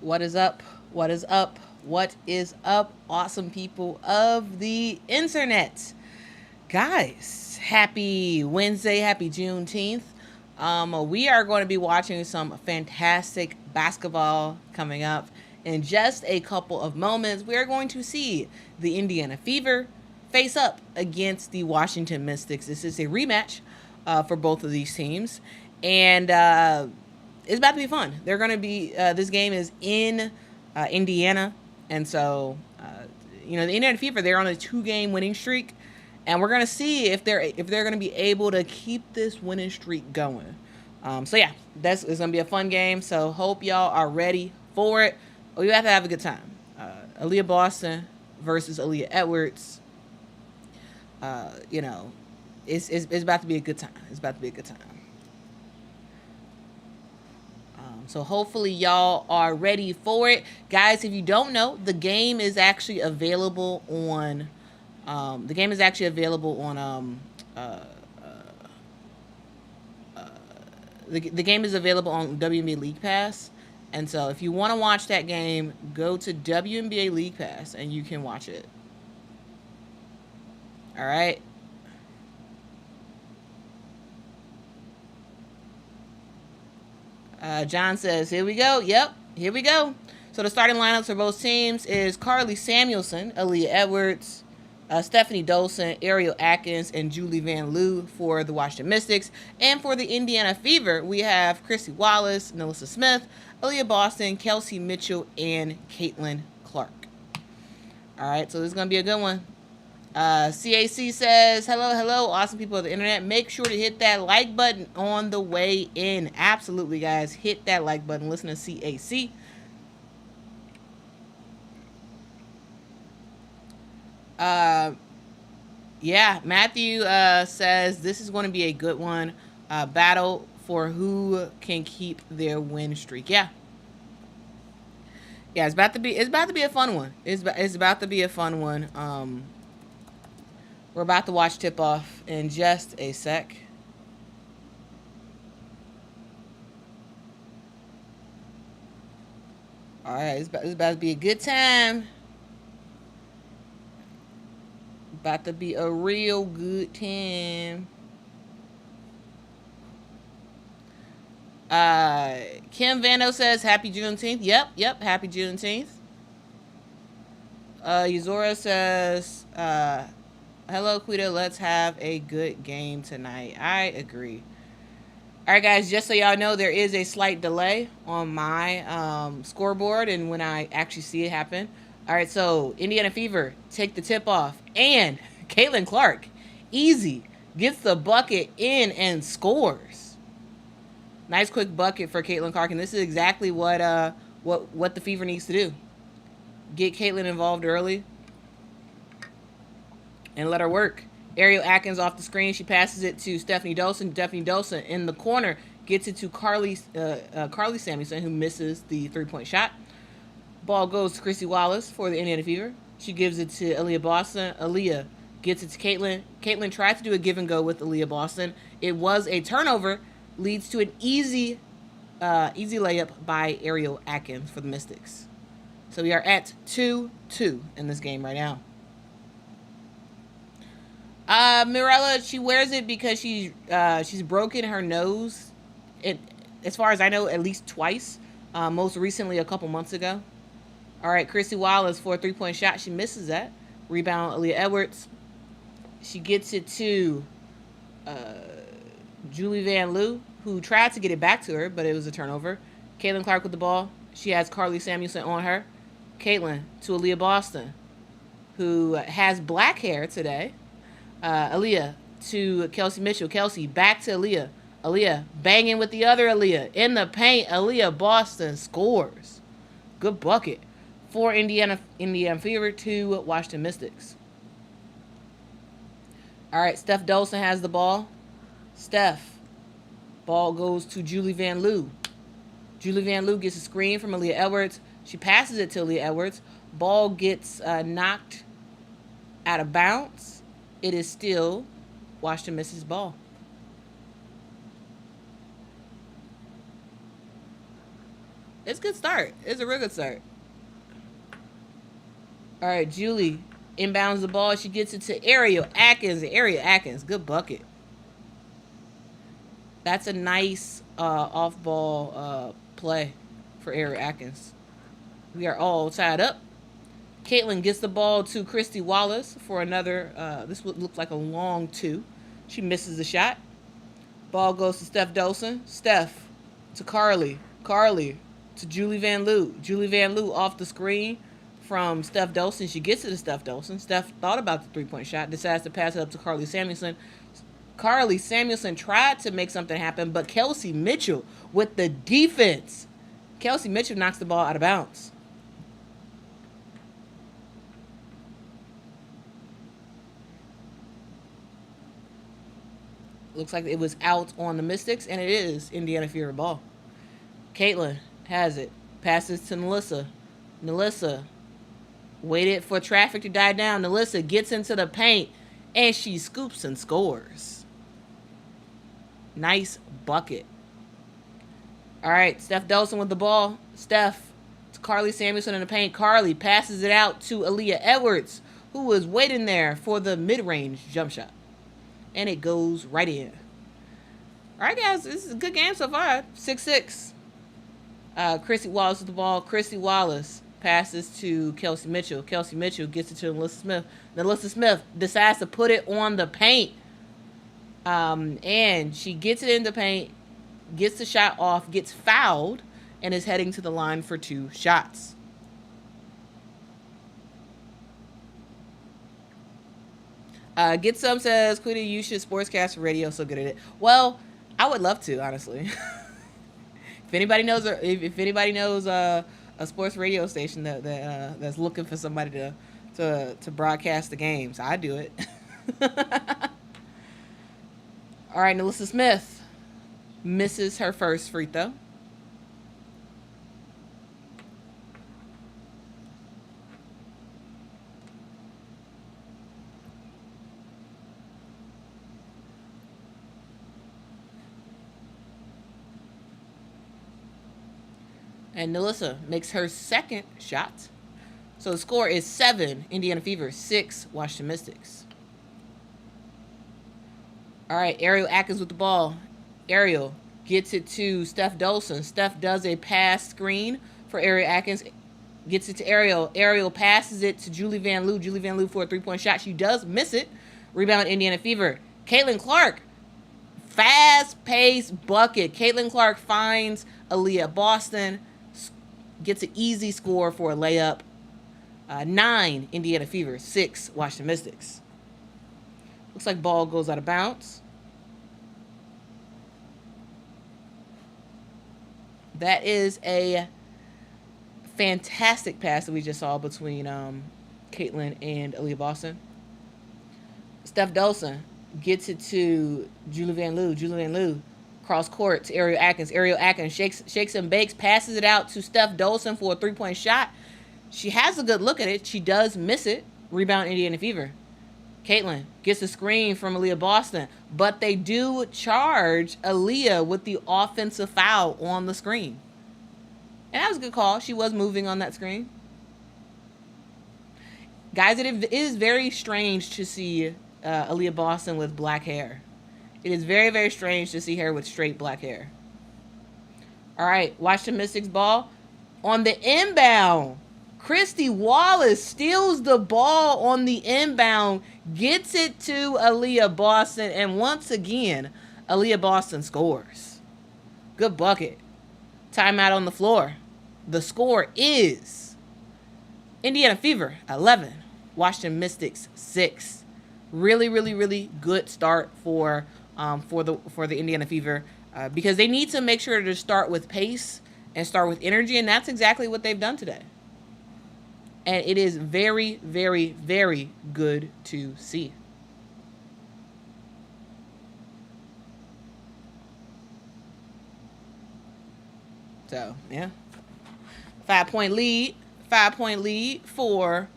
What is up? What is up? What is up, awesome people of the internet? Guys, happy Wednesday, happy Juneteenth. We are going to be watching some fantastic basketball coming up. In just a couple of moments, we are going to see the Indiana Fever face up against the Washington Mystics. This is a rematch for both of these teams. And it's about to be fun. They're going to be, this game is in Indiana. And so, the Indiana Fever, they're on a 2-game winning streak. And we're gonna see if they're gonna be able to keep this winning streak going. So yeah, it's gonna be a fun game. So hope y'all are ready for it. You have to have a good time. Aaliyah Boston versus Aaliyah Edwards. It's about to be a good time. It's about to be a good time. So hopefully y'all are ready for it, guys. If you don't know, the game is actually available on. The game is actually available on the game is available on WNBA League Pass, and so if you want to watch that game, go to WNBA League Pass and you can watch it. All right. John says, "Here we go." Yep, here we go. So the starting lineups for both teams is Carly Samuelson, Aaliyah Edwards, Stephanie Dolson, Ariel Atkins, and Julie Van Loo for the Washington Mystics. And for the Indiana Fever, we have Chrissy Wallace, Melissa Smith, Aaliyah Boston, Kelsey Mitchell, and Caitlin Clark. All right, so this is going to be a good one. CAC says, hello, awesome people of the internet. Make sure to hit that like button on the way in. Absolutely, guys. Hit that like button. Listen to CAC. Yeah, Matthew says this is going to be a good one. Battle for who can keep their win streak. Yeah, it's about to be a fun one. It's about to be a fun one. We're about to watch tip off in just a sec. All right, it's about to be a good time. About to be a real good time. Kim Vando says, happy Juneteenth. Yep, happy Juneteenth. Yuzora says, hello, Quita. Let's have a good game tonight. I agree. All right, guys, just so y'all know, there is a slight delay on my scoreboard and when I actually see it happen. All right, so Indiana Fever take the tip off, and Caitlin Clark, easy, gets the bucket in and scores. Nice quick bucket for Caitlin Clark, and this is exactly what the Fever needs to do. Get Caitlin involved early and let her work. Ariel Atkins off the screen. She passes it to Stephanie Dolson. Stephanie Dolson in the corner gets it to Carly Samuelson, who misses the three-point shot. Ball goes to Chrissy Wallace for the Indiana Fever. She gives it to Aaliyah Boston. Aaliyah gets it to Caitlin. Caitlin tried to do a give and go with Aaliyah Boston. It was a turnover, leads to an easy layup by Ariel Atkins for the Mystics. So we are at 2-2 in this game right now. Mirella, she wears it because she's broken her nose. As far as I know, at least twice. Most recently, a couple months ago. All right, Chrissy Wallace for a three-point shot. She misses that. Rebound, Aaliyah Edwards. She gets it to Julie Van Loo, who tried to get it back to her, but it was a turnover. Caitlin Clark with the ball. She has Carly Samuelson on her. Caitlin to Aaliyah Boston, who has black hair today. Aaliyah to Kelsey Mitchell. Kelsey back to Aaliyah. Aaliyah banging with the other Aaliyah in the paint. Aaliyah Boston scores. Good bucket for Indiana Fever to Washington Mystics. All right, Steph Dolson has the ball. Steph. Ball goes to Julie Van Loo. Julie Van Loo gets a screen from Aaliyah Edwards. She passes it to Aaliyah Edwards. Ball gets knocked out of bounds. It is still Washington Mystics ball. It's a good start. It's a real good start. All right, Julie inbounds the ball. She gets it to Ariel Atkins. Ariel Atkins, good bucket. That's a nice off-ball play for Ariel Atkins. We are all tied up. Caitlin gets the ball to Christy Wallace for another. This would look like a long two. She misses the shot. Ball goes to Steph Dolson. Steph to Carly. Carly to Julie Van Loo. Julie Van Loo off the screen from Steph Dolson. She gets it to Steph Dolson. Steph thought about the three-point shot, decides to pass it up to Carly Samuelson. Carly Samuelson tried to make something happen, but Kelsey Mitchell with the defense. Kelsey Mitchell knocks the ball out of bounds. Looks like it was out on the Mystics, and it is Indiana Fever ball. Caitlin has it. Passes to Nalissa. Nalissa waited for traffic to die down. Nalissa gets into the paint, and she scoops and scores. Nice bucket. All right, Steph Dolson with the ball. Steph to Carly Samuelson in the paint. Carly passes it out to Aaliyah Edwards, who was waiting there for the mid-range jump shot. And it goes right in. All right, guys, this is a good game so far. 6-6. Christy Wallace with the ball. Christy Wallace passes to Kelsey Mitchell. Kelsey Mitchell gets it to Nalissa Smith. Nalissa Smith decides to put it on the paint. And she gets it in the paint, gets the shot off, gets fouled, and is heading to the line for 2 shots. Get Some says, Quita, you should sportscast radio, so good at it. Well, I would love to, honestly. If anybody knows a sports radio station that's looking for somebody to broadcast the games, I do it. All right, Nalissa Smith misses her first free throw. And Nalissa makes her second shot. So the score is 7, Indiana Fever, 6, Washington Mystics. All right, Ariel Atkins with the ball. Ariel gets it to Steph Dolson. Steph does a pass screen for Ariel Atkins. Gets it to Ariel. Ariel passes it to Julie Van Loo. Julie Van Loo for a three-point shot. She does miss it. Rebound, Indiana Fever. Caitlin Clark. Fast-paced bucket. Caitlin Clark finds Aaliyah Boston. Gets an easy score for a layup. 9, Indiana Fever. 6, Washington Mystics. Looks like ball goes out of bounds. That is a fantastic pass that we just saw between Caitlin and Aaliyah Boston. Steph Dolson gets it to Julie Van Loo. Julie Van Loo cross court to Ariel Atkins. Ariel Atkins shakes and bakes, passes it out to Steph Dolson for a three-point shot. She has a good look at it. She does miss it. Rebound, Indiana Fever. Caitlin gets a screen from Aaliyah Boston, but they do charge Aaliyah with the offensive foul on the screen. And that was a good call. She was moving on that screen. Guys, it is very strange to see Aaliyah Boston with black hair. It is very, very strange to see her with straight black hair. All right, Washington Mystics ball. On the inbound, Christy Wallace steals the ball on the inbound, gets it to Aaliyah Boston, and once again, Aaliyah Boston scores. Good bucket. Timeout on the floor. The score is Indiana Fever 11, Washington Mystics 6. Really, really, really good start for the Indiana Fever because they need to make sure to start with pace and start with energy, and that's exactly what they've done today. And it is very, very, very good to see. So, yeah. 5-point lead. 5-point lead for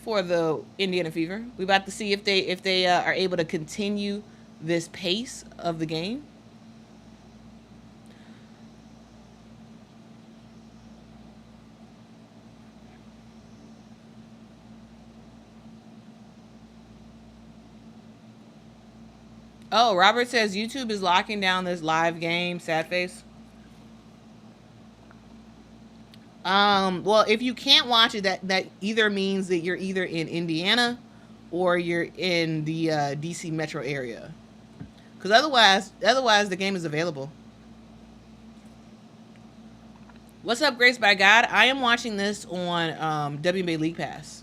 the Indiana Fever. We're about to see if they are able to continue this pace of the game. Oh, Robert says YouTube is locking down this live game. Sad face. Well, if you can't watch it, that either means that you're either in Indiana or you're in the DC metro area. Because otherwise the game is available. What's up, Grace by God? I am watching this on WNBA League Pass.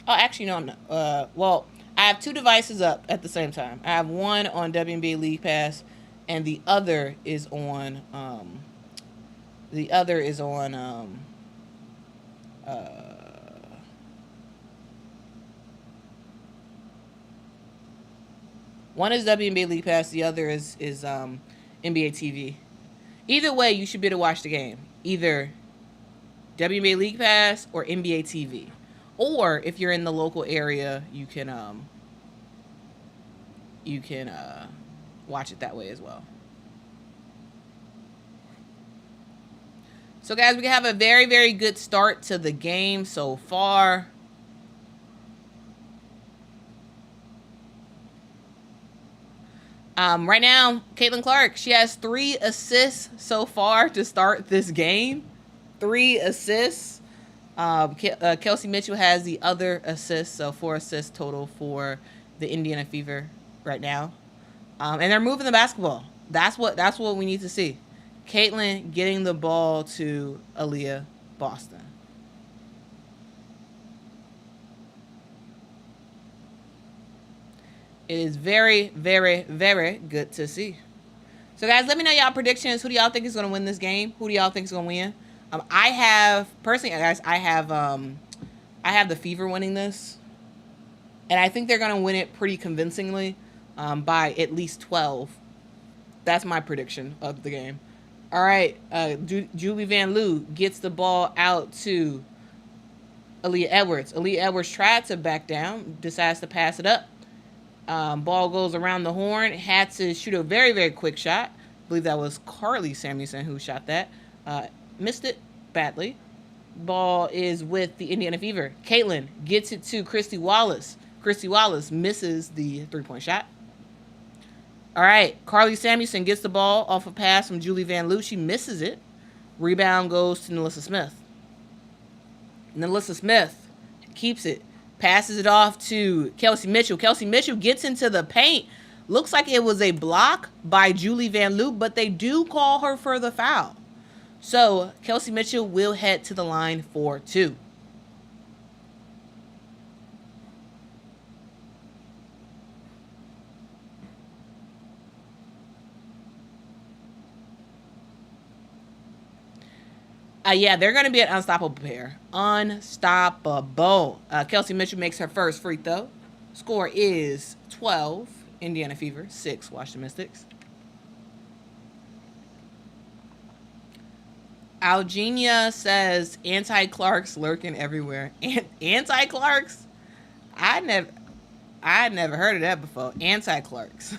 Oh, actually, no, I'm not. Well, I have 2 devices up at the same time. I have one on WNBA League Pass, and the other is on. One is WNBA League Pass. The other is NBA TV. Either way, you should be able to watch the game. Either WNBA League Pass or NBA TV. Or if you're in the local area, you can watch it that way as well. So guys, we have a very, very good start to the game so far. Right now, Caitlin Clark, she has 3 assists so far to start this game. 3 assists. Kelsey Mitchell has the other assist, so 4 assists total for the Indiana Fever right now. And they're moving the basketball. That's what we need to see. Caitlin getting the ball to Aaliyah Boston. It is very, very, very good to see. So guys, let me know y'all predictions. Who do y'all think is going to win this game? Who do y'all think is going to win? I have the Fever winning this, and I think they're going to win it pretty convincingly, by at least 12. That's my prediction of the game. All right, Julie Van Loo gets the ball out to Aaliyah Edwards. Aaliyah Edwards tried to back down, decides to pass it up. Ball goes around the horn. Had to shoot a very, very quick shot. I believe that was Carly Samuelson who shot that. Missed it badly. Ball is with the Indiana Fever. Caitlin gets it to Christy Wallace. Christy Wallace misses the 3-point shot. All right, Carly Samuelson gets the ball off a pass from Julie Van Loo. She misses it. Rebound goes to Nalissa Smith. Nalissa Smith keeps it. Passes it off to Kelsey Mitchell. Kelsey Mitchell gets into the paint. Looks like it was a block by Julie Van Loo, but they do call her for the foul. So Kelsey Mitchell will head to the line for 2. Yeah, they're going to be an unstoppable pair. Unstoppable. Kelsey Mitchell makes her first free throw. Score is 12, Indiana Fever, 6, Washington Mystics. Algenia says anti-Clarks lurking everywhere. Anti-Clarks? I never heard of that before. Anti-Clarks.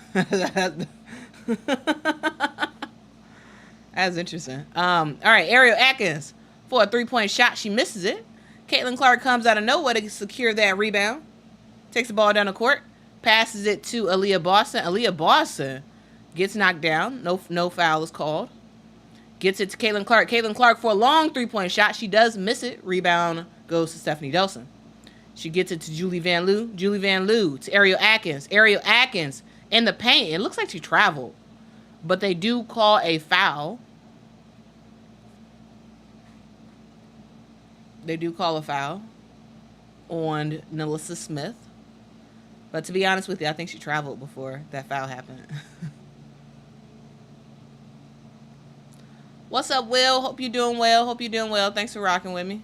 That's interesting. All right, Ariel Atkins for a 3-point shot. She misses it. Caitlin Clark comes out of nowhere to secure that rebound. Takes the ball down the court. Passes it to Aaliyah Boston. Aaliyah Boston gets knocked down. No foul is called. Gets it to Caitlin Clark. Caitlin Clark for a long 3-point shot. She does miss it. Rebound goes to Stephanie Delson. She gets it to Julie Van Loo. Julie Van Loo to Ariel Atkins. Ariel Atkins in the paint. It looks like she traveled. But they do call a foul. They do call a foul on Nalissa Smith. But to be honest with you, I think she traveled before that foul happened. What's up, Will? Hope you're doing well. Thanks for rocking with me.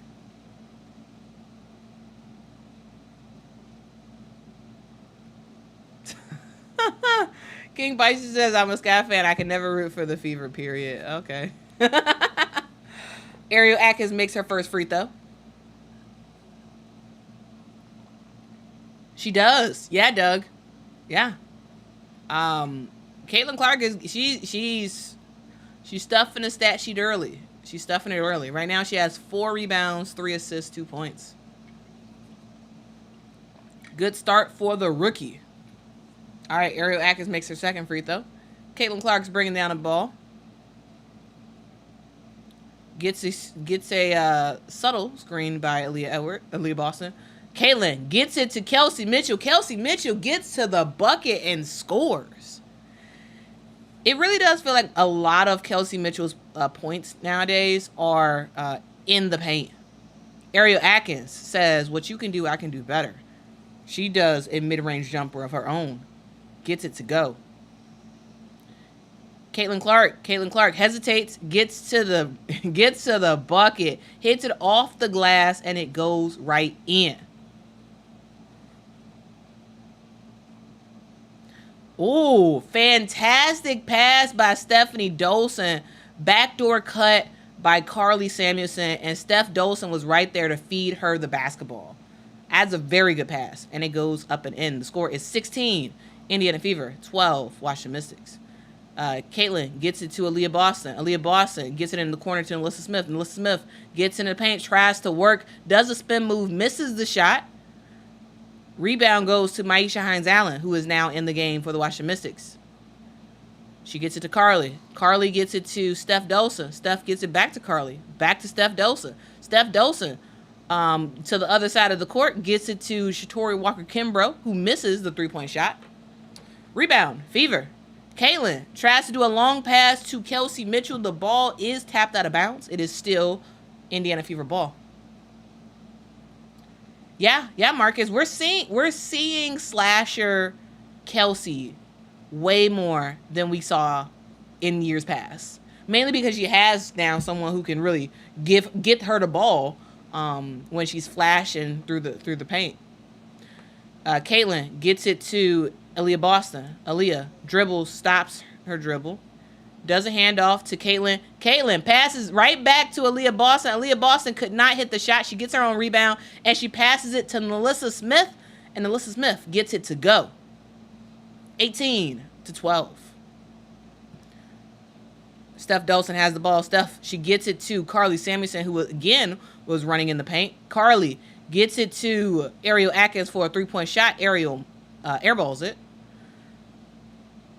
King Bison says, I'm a Sky fan. I can never root for the Fever, period. Okay. Ariel Atkins makes her first free throw. She does. Yeah, Doug. Yeah. Caitlin Clark she's stuffing the stat sheet early. She's stuffing it early. Right now she has 4 rebounds, 3 assists, 2 points. Good start for the rookie. All right, Ariel Atkins makes her second free throw. Caitlin Clark's bringing down the ball. Gets a subtle screen by Aaliyah Boston. Caitlin gets it to Kelsey Mitchell. Kelsey Mitchell gets to the bucket and scores. It really does feel like a lot of Kelsey Mitchell's points nowadays are in the paint. Ariel Atkins says, what you can do, I can do better. She does a mid-range jumper of her own. Gets it to go. Caitlin Clark hesitates, gets to the bucket, hits it off the glass, and it goes right in. Ooh, fantastic pass by Stephanie Dolson. Backdoor cut by Carly Samuelson, and Steph Dolson was right there to feed her the basketball. Adds a very good pass, and it goes up and in. The score is 16, Indiana Fever, 12, Washington Mystics. Caitlin gets it to Aaliyah Boston. Aaliyah Boston gets it in the corner to Alyssa Smith. And Alyssa Smith gets in the paint, tries to work, does a spin move, misses the shot. Rebound goes to Maisha Hines-Allen, who is now in the game for the Washington Mystics. She gets it to Carly. Carly gets it to Steph Dolson. Steph gets it back to Carly. Back to Steph Dolson. Steph Dolson, to the other side of the court, gets it to Shatori Walker-Kimbrough, who misses the three-point shot. Rebound, Fever. Caitlin tries to do a long pass to Kelsey Mitchell. The ball is tapped out of bounds. It is still Indiana Fever ball. Yeah, Marcus. We're seeing slasher Kelsey way more than we saw in years past. Mainly because she has now someone who can really get her the ball when she's flashing through the paint. Caitlin gets it to Aaliyah Boston. Aaliyah dribbles, stops her dribble, does a handoff to Caitlin. Caitlin passes right back to Aaliyah Boston. Aaliyah Boston could not hit the shot. She gets her own rebound, and she passes it to Alyssa Smith, and Alyssa Smith gets it to go. 18-12. Steph Dolson has the ball. She gets it to Carly Samuelson, who again was running in the paint. Carly gets it to Ariel Atkins for a three-point shot. Ariel airballs it.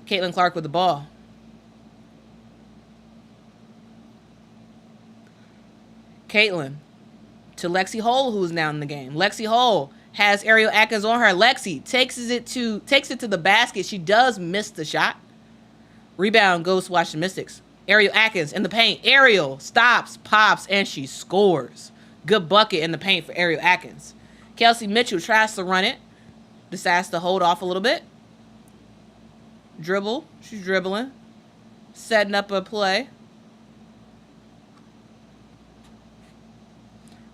Caitlin Clark with the ball. Caitlin to Lexi Hull, who is now in the game. Lexi Hull has Ariel Atkins on her. Lexi takes it to the basket. She does miss the shot. Rebound goes to Washington Mystics. Ariel Atkins in the paint. Ariel stops, pops, and she scores. Good bucket in the paint for Ariel Atkins. Kelsey Mitchell tries to run it. Decides to hold off a little bit. Dribble. She's dribbling. Setting up a play.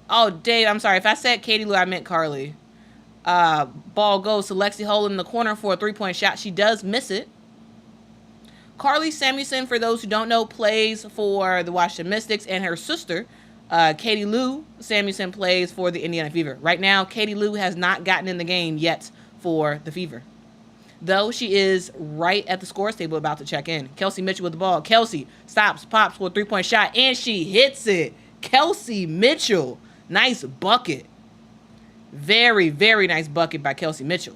Oh, Dave, I'm sorry. If I said Katie Lou, I meant Carly. Ball goes to Lexi Hull in the corner for a three-point shot. She does miss it. Carly Samuelson, for those who don't know, plays for the Washington Mystics, and her sister, Katie Lou Samuelson, plays for the Indiana Fever. Right now, Katie Lou has not gotten in the game yet for the Fever, though she is right at the scores table about to check in. Kelsey Mitchell with the ball. Kelsey stops, pops for a three-point shot, and she hits it. Kelsey Mitchell. Nice bucket. Very, very nice bucket by Kelsey Mitchell.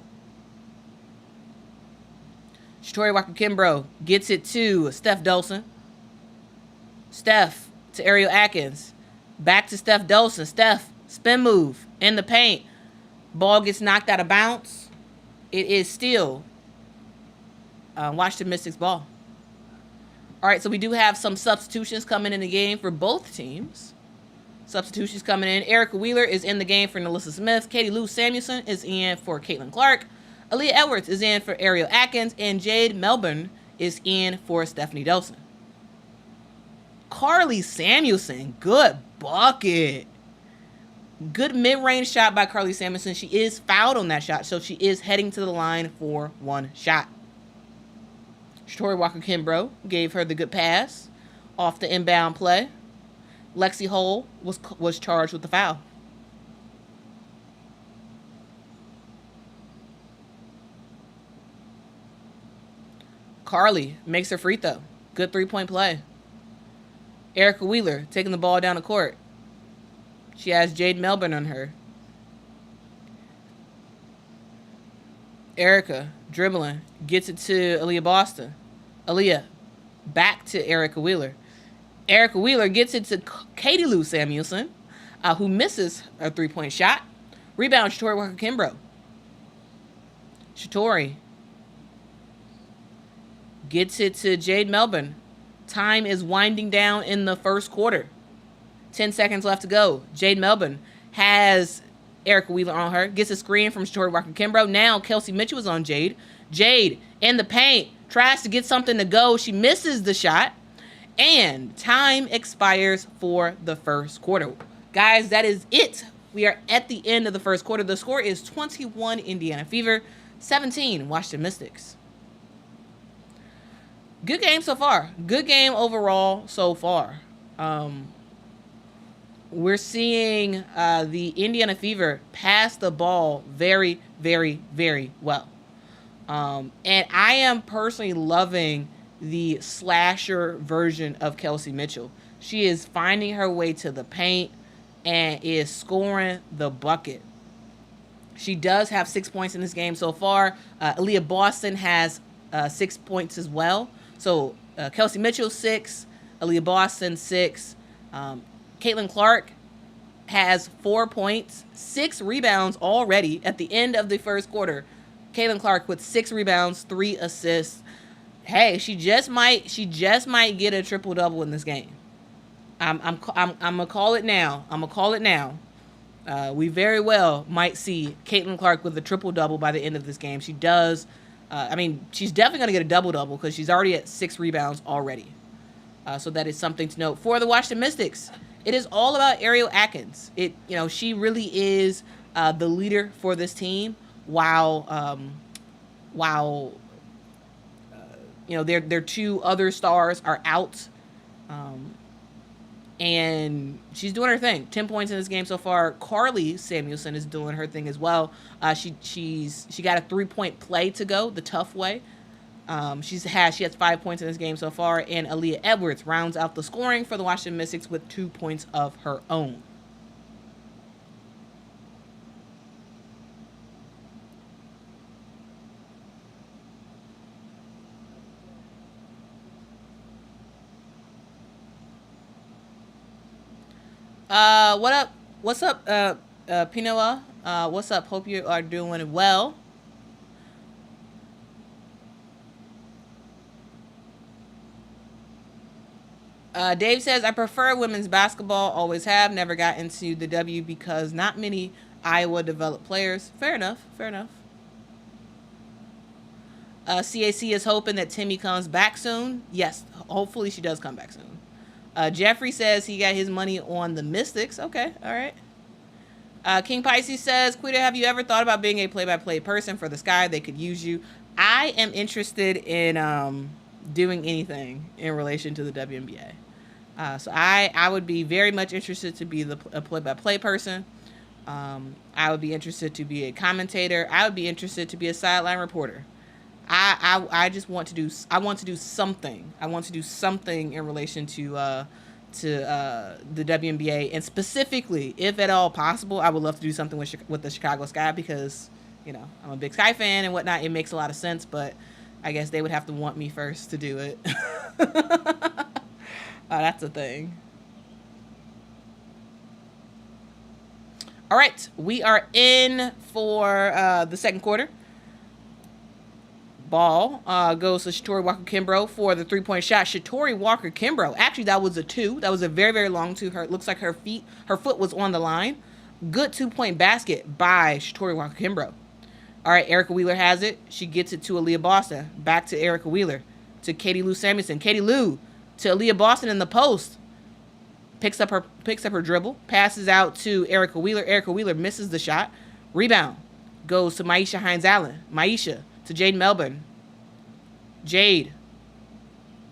Shatori Walker-Kimbrough gets it to Steph Dolson. Steph to Ariel Atkins. Back to Steph Dolson. Steph, spin move in the paint. Ball gets knocked out of bounds. It is still Washington Mystics ball. All right, so we do have some substitutions coming in the game for both teams. Substitutions coming in. Erica Wheeler is in the game for Alyssa Smith. Katie Lou Samuelson is in for Caitlin Clark. Aaliyah Edwards is in for Ariel Atkins. And Jade Melbourne is in for Stephanie Dolson. Carly Samuelson, good bucket. Good mid-range shot by Carly Samuelson. She is fouled on that shot, so she is heading to the line for one shot. Shatori Walker-Kimbrough gave her the good pass off the inbound play. Lexi Hull was charged with the foul. Carly makes her free throw. Good three-point play. Erica Wheeler taking the ball down the court. She has Jade Melbourne on her. Erica dribbling, gets it to Aaliyah Boston. Aaliyah back to Erica Wheeler. Erica Wheeler gets it to Katie Lou Samuelson, who misses a 3-point shot. Rebound, Shatori Walker-Kimbrough. Shatori gets it to Jade Melbourne. Time is winding down in the first quarter. 10 seconds left to go. Jade Melbourne has Erica Wheeler on her. Gets a screen from Shatori Walker-Kimbrough. Now Kelsey Mitchell is on Jade. Jade in the paint. Tries to get something to go. She misses the shot. And time expires for the first quarter. Guys, that is it. We are at the end of the first quarter. The score is 21 Indiana Fever, 17 Washington Mystics. Good game so far. Good game overall so far. We're seeing the Indiana Fever pass the ball very, very, very well. And I am personally loving the slasher version of Kelsey Mitchell. She is finding her way to the paint and is scoring the bucket. She does have 6 points in this game so far. Aaliyah Boston has 6 points as well. So Kelsey Mitchell 6, Aaliyah Boston 6. Caitlin Clark has 4 points, 6 rebounds already at the end of the first quarter. Caitlin Clark with 6 rebounds, 3 assists. Hey, she just might get a triple double in this game. I'm gonna call it now. We very well might see Caitlin Clark with a triple double by the end of this game. She does. She's definitely gonna get a double double because she's already at 6 rebounds already. So that is something to note for the Washington Mystics. It is all about Ariel Atkins. She really is the leader for this team. While their 2 other stars are out, and she's doing her thing. 10 points in this game so far. Carly Samuelson is doing her thing as well. She got a 3-point play to go the tough way. She has 5 points in this game so far, and Aaliyah Edwards rounds out the scoring for the Washington Mystics with 2 points of her own. What up? What's up, Pinoa? What's up? Hope you are doing well. Dave says, I prefer women's basketball, always have, never got into the W because not many Iowa developed players. Fair enough. CAC is hoping that Timmy comes back soon. Yes, hopefully she does come back soon. Jeffrey says he got his money on the Mystics. Okay, all right. King Pisces says, Quita, have you ever thought about being a play-by-play person for the Sky? They could use you. I am interested in doing anything in relation to the WNBA. So I would be very much interested to be a play-by-play person. I would be interested to be a commentator. I would be interested to be a sideline reporter. I just want to do. I want to do something. I want to do something in relation to the WNBA, and specifically, if at all possible, I would love to do something with the Chicago Sky because I'm a big Sky fan and whatnot. It makes a lot of sense, but I guess they would have to want me first to do it. That's a thing. All right, we are in for the second quarter. Ball goes to Shatori Walker-Kimbrough for the 3-point shot. Shatori Walker-Kimbrough. Actually, that was a 2. That was a very, very long 2. It looks like her foot was on the line. Good 2-point basket by Shatori Walker-Kimbrough. All right, Erica Wheeler has it. She gets it to Aaliyah Boston. Back to Erica Wheeler. To Katie Lou Samuelson. Katie Lou to Aaliyah Boston in the post. Picks up her dribble. Passes out to Erica Wheeler. Erica Wheeler misses the shot. Rebound goes to Maisha Hines-Allen. Maisha to Jade Melbourne. Jade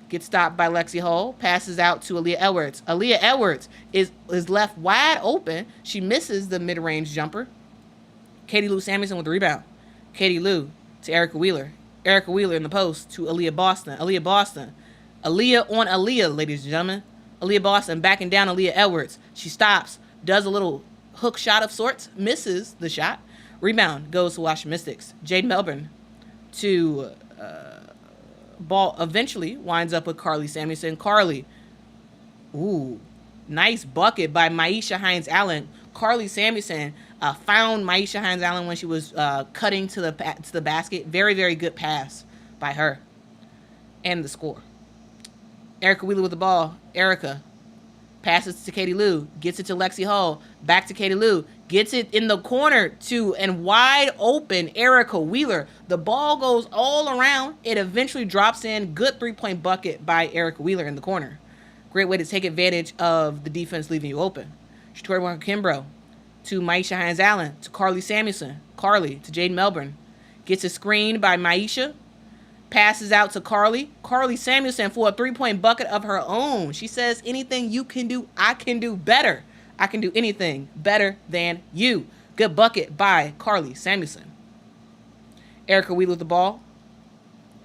gets stopped by Lexi Hull. Passes out to Aaliyah Edwards. Aaliyah Edwards is left wide open. She misses the mid-range jumper. Katie Lou Samuelson with the rebound. Katie Lou to Erica Wheeler. Erica Wheeler in the post to Aaliyah Boston. Aaliyah Boston. Aaliyah on Aaliyah, ladies and gentlemen. Aaliyah Boston backing down Aaliyah Edwards. She stops. Does a little hook shot of sorts. Misses the shot. Rebound goes to Washington Mystics. Jade Melbourne to ball eventually winds up with Carly Samuelson. Carly, ooh, nice bucket by Maisha Hines-Allen. Carly Samuelson found Maisha Hines-Allen when she was cutting to the basket. Very, very good pass by her. And the score. Erica Wheeler with the ball. Erica passes to Katie Lou. Gets it to Lexi Hall. Back to Katie Lou. Gets it in the corner to and wide open Erica Wheeler. The ball goes all around. It eventually drops in. Good three-point bucket by Erica Wheeler in the corner. Great way to take advantage of the defense leaving you open. Shatori Walker-Kimbrough to Maisha Hines-Allen to Carly Samuelson. Carly to Jade Melbourne. Gets a screen by Maisha. Passes out to Carly. Carly Samuelson for a three-point bucket of her own. She says, anything you can do, I can do better. I can do anything better than you. Good bucket by Carly Samuelson. Erica Wheeler with the ball.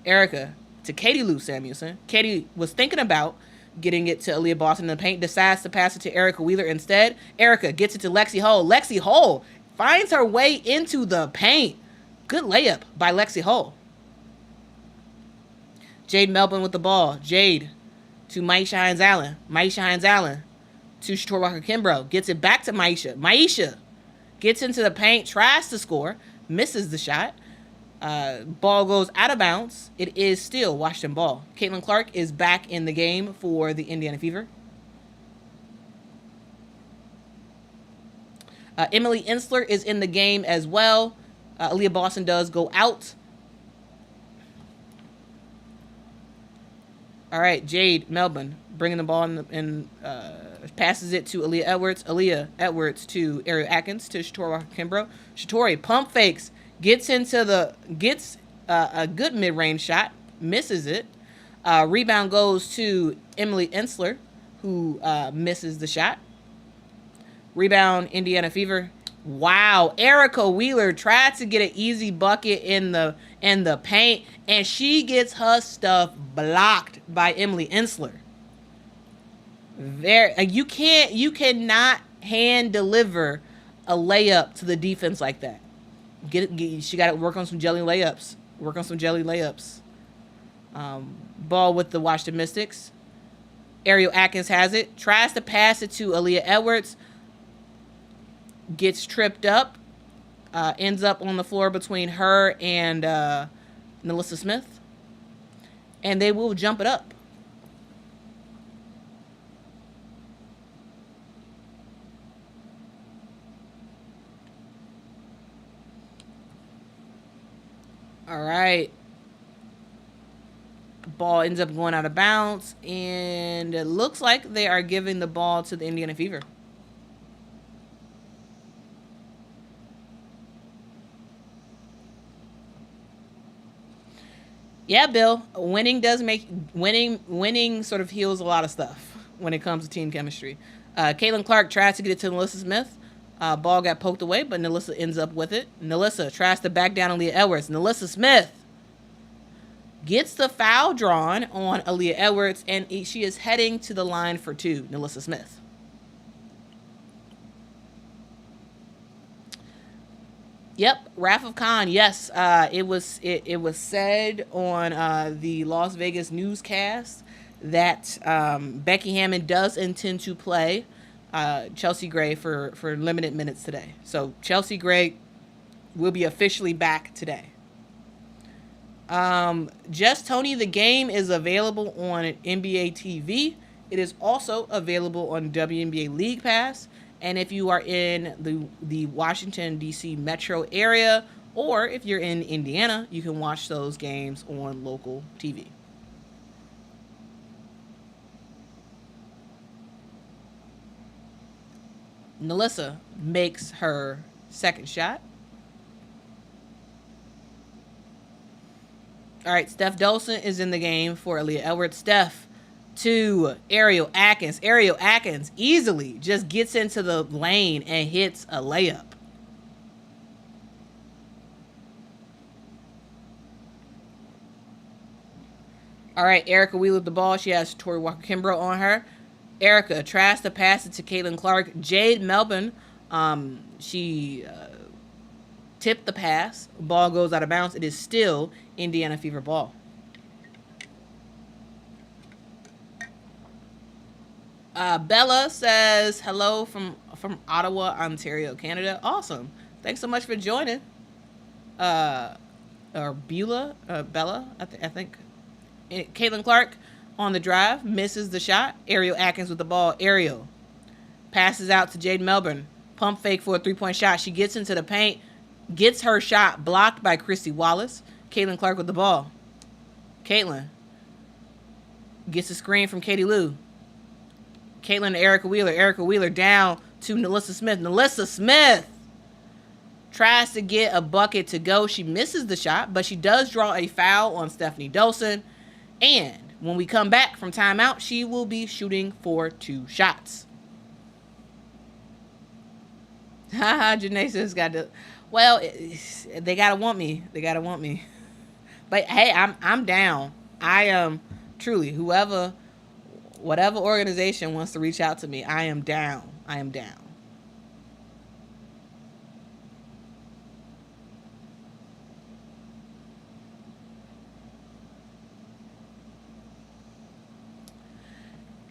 Erica to Katie Lou Samuelson. Katie was thinking about getting it to Aaliyah Boston in the paint. Decides to pass it to Erica Wheeler instead. Erica gets it to Lexi Hull. Lexi Hull finds her way into the paint. Good layup by Lexi Hull. Jade Melbourne with the ball. Jade to Maisha Hines-Allen. Maisha Hines-Allen to Shatori Walker-Kimbrough. Gets it back to Maisha. Maisha gets into the paint, tries to score, misses the shot. Ball goes out of bounds. It is still Washington ball. Caitlin Clark is back in the game for the Indiana Fever. Emily Ensler is in the game as well. Aaliyah Boston does go out. All right, Jade Melbourne bringing the ball and passes it to Aaliyah Edwards. Aaliyah Edwards to Ariel Atkins to Shatori Walker-Kimbrough. Shatori pump fakes, gets a good mid-range shot, misses it. Rebound goes to Emily Ensler, who misses the shot. Rebound Indiana Fever. Wow, Erica Wheeler tried to get an easy bucket in the paint, and she gets her stuff blocked by Emily Ensler. You cannot hand deliver a layup to the defense like that. She got to work on some jelly layups. Ball with the Washington Mystics. Ariel Atkins has it. Tries to pass it to Aaliyah Edwards. Gets tripped up. Ends up on the floor between her and Melissa Smith. And they will jump it up. All right. Ball ends up going out of bounds. And it looks like they are giving the ball to the Indiana Fever. Yeah, Bill. Winning sort of heals a lot of stuff when it comes to team chemistry. Caitlin Clark tries to get it to Melissa Smith. Ball got poked away, but Nalissa ends up with it. Nalissa tries to back down Aaliyah Edwards. Nalissa Smith gets the foul drawn on Aaliyah Edwards, and she is heading to the line for two. Nalissa Smith. Yep, Wrath of Khan. Yes, it was said on the Las Vegas newscast that Becky Hammon does intend to play Chelsea Gray for limited minutes today. So Chelsea Gray will be officially back today. Just Tony, the game is available on NBA TV. It is also available on WNBA League Pass. And if you are in the Washington, D.C. metro area, or if you're in Indiana, you can watch those games on local TV. Nalissa makes her second shot. All right, Steph Dolson is in the game for Aaliyah Edwards. Steph to Ariel Atkins. Ariel Atkins easily just gets into the lane and hits a layup. All right, Erica Wheeler with the ball. She has Shatori Walker-Kimbrough on her. Erica tries to pass it to Caitlin Clark. Jade Melbourne, she tip the pass. Ball goes out of bounds. It is still Indiana Fever ball. Bella says hello from Ottawa, Ontario, Canada. Awesome. Thanks so much for joining. Or Beulah, Bella, I think. Caitlin Clark on the drive, misses the shot. Ariel Atkins with the ball. Ariel passes out to Jade Melbourne. Pump fake for a three-point shot. She gets into the paint, gets her shot blocked by Christy Wallace. Caitlin Clark with the ball. Caitlin gets a screen from Katie Lou. Caitlin to Erica Wheeler. Erica Wheeler down to Nalissa Smith. Nalissa Smith tries to get a bucket to go. She misses the shot, but she does draw a foul on Stephanie Dolson. And when we come back from timeout, she will be shooting for 2 shots. Haha, Janae says got to. Well, they gotta want me. They gotta want me. But hey, I'm down. I am truly whatever organization wants to reach out to me. I am down. I am down.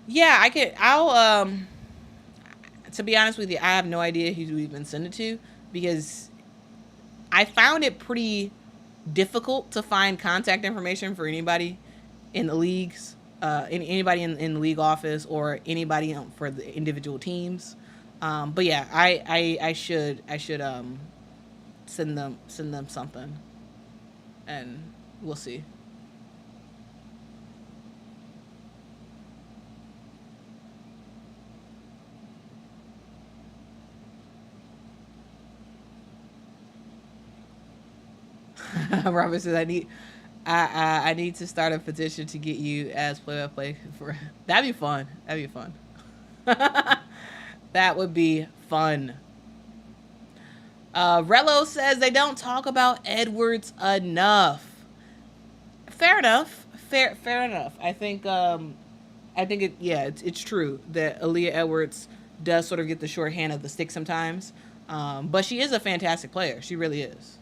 Yeah, I'll to be honest with you, I have no idea who to even send it to, because I found it pretty difficult to find contact information for anybody in the leagues, anybody in the league office, or anybody for the individual teams. But yeah, I should send them something, and we'll see. Robert says I need to start a petition to get you as play-by-play for. That'd be fun. That'd be fun. That would be fun. Rello says they don't talk about Edwards enough. Fair enough. Fair enough. I think it's true that Aaliyah Edwards does sort of get the short hand of the stick sometimes. But she is a fantastic player. She really is.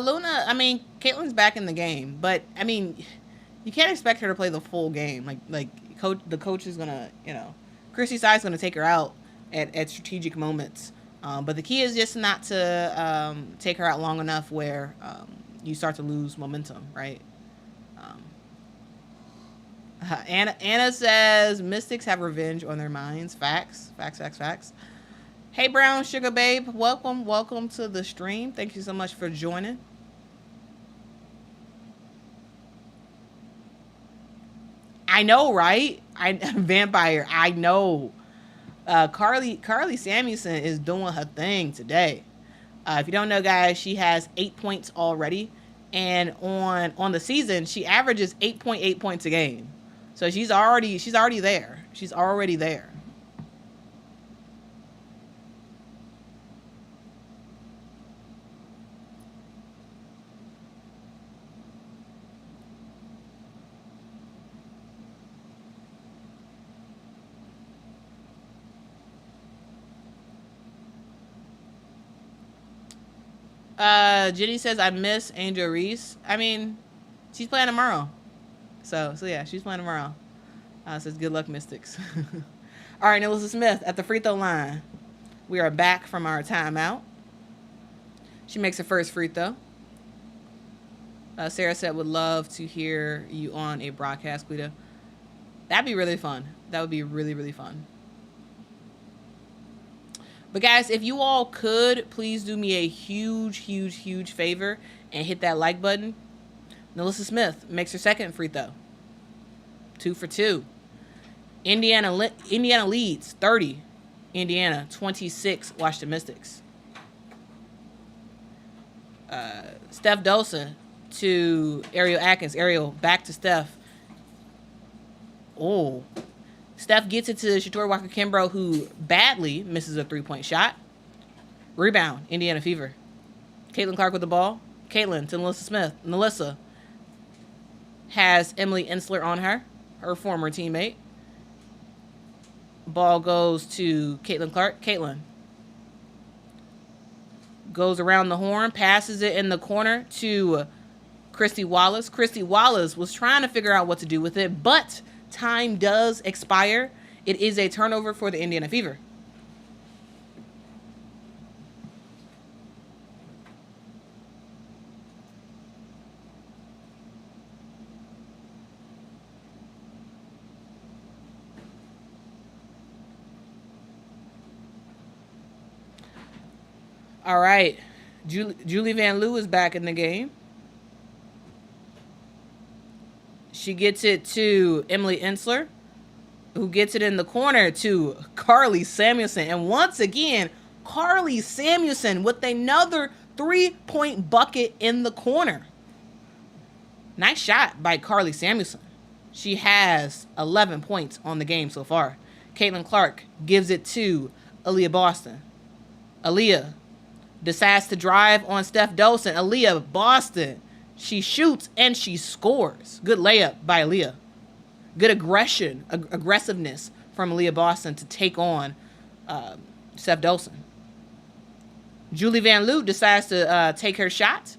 Luna, I mean, Caitlin's back in the game, but I mean, you can't expect her to play the full game. The coach is gonna, Chrissy Sai's gonna take her out at strategic moments. But the key is just not to take her out long enough where you start to lose momentum, right? Anna says Mystics have revenge on their minds. Facts. Hey, Brown Sugar Babe, welcome to the stream. Thank you so much for joining. I know, right? Vampire, I know. Carly Samuelson is doing her thing today. If you don't know, guys, she has 8 points already, and on the season, she averages 8.8 points a game. So she's already there. She's already there. Jenny says I miss Angel Reese. I mean, she's playing tomorrow. So yeah, she's playing tomorrow. Says good luck, Mystics. All right, Nalissa Smith at the free throw line. We are back from our timeout. She makes her first free throw. Sarah said would love to hear you on a broadcast, Quita. That'd be really fun. That would be really, really fun. But guys, if you all could, please do me a huge favor and hit that like button. Nalissa Smith makes her second free throw. 2 for 2. Indiana leads 30. Indiana 26. Washington Mystics. Steph Dolson to Ariel Atkins. Ariel back to Steph. Oh. Steph gets it to Shatori Walker-Kimbrough, who badly misses a 3-point shot. Rebound, Indiana Fever. Caitlin Clark with the ball. Caitlin to Nalissa Smith. Nalissa has Emily Ensler on her former teammate. Ball goes to Caitlin Clark. Caitlin goes around the horn, passes it in the corner to Christy Wallace. Christy Wallace was trying to figure out what to do with it, but time does expire. It is a turnover for the Indiana Fever. All right. Julie Van Loo is back in the game. She gets it to Emily Ensler, who gets it in the corner to Carly Samuelson. And once again, Carly Samuelson with another 3-point bucket in the corner. Nice shot by Carly Samuelson. She has 11 points on the game so far. Caitlin Clark gives it to Aaliyah Boston. Aaliyah decides to drive on Steph Dolson. Aaliyah Boston. She shoots and she scores. Good layup by Aaliyah. Good aggressiveness from Aaliyah Boston to take on Steph Dolson. Julie Van Loo decides to take her shot.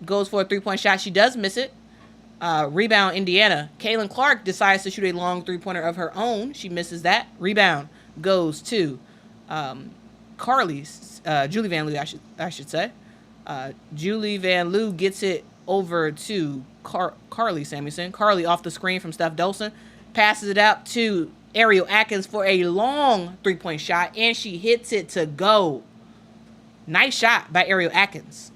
Goes for a 3-point shot. She does miss it. Rebound Indiana. Caitlin Clark decides to shoot a long 3-pointer of her own. She misses that. Rebound goes to Julie Van Loo, I should say. Julie Van Loo gets it over to Carly Samuelson. Carly off the screen from Steph Dolson. Passes it out to Ariel Atkins for a long 3-point shot, and she hits it to go. Nice shot by Ariel Atkins.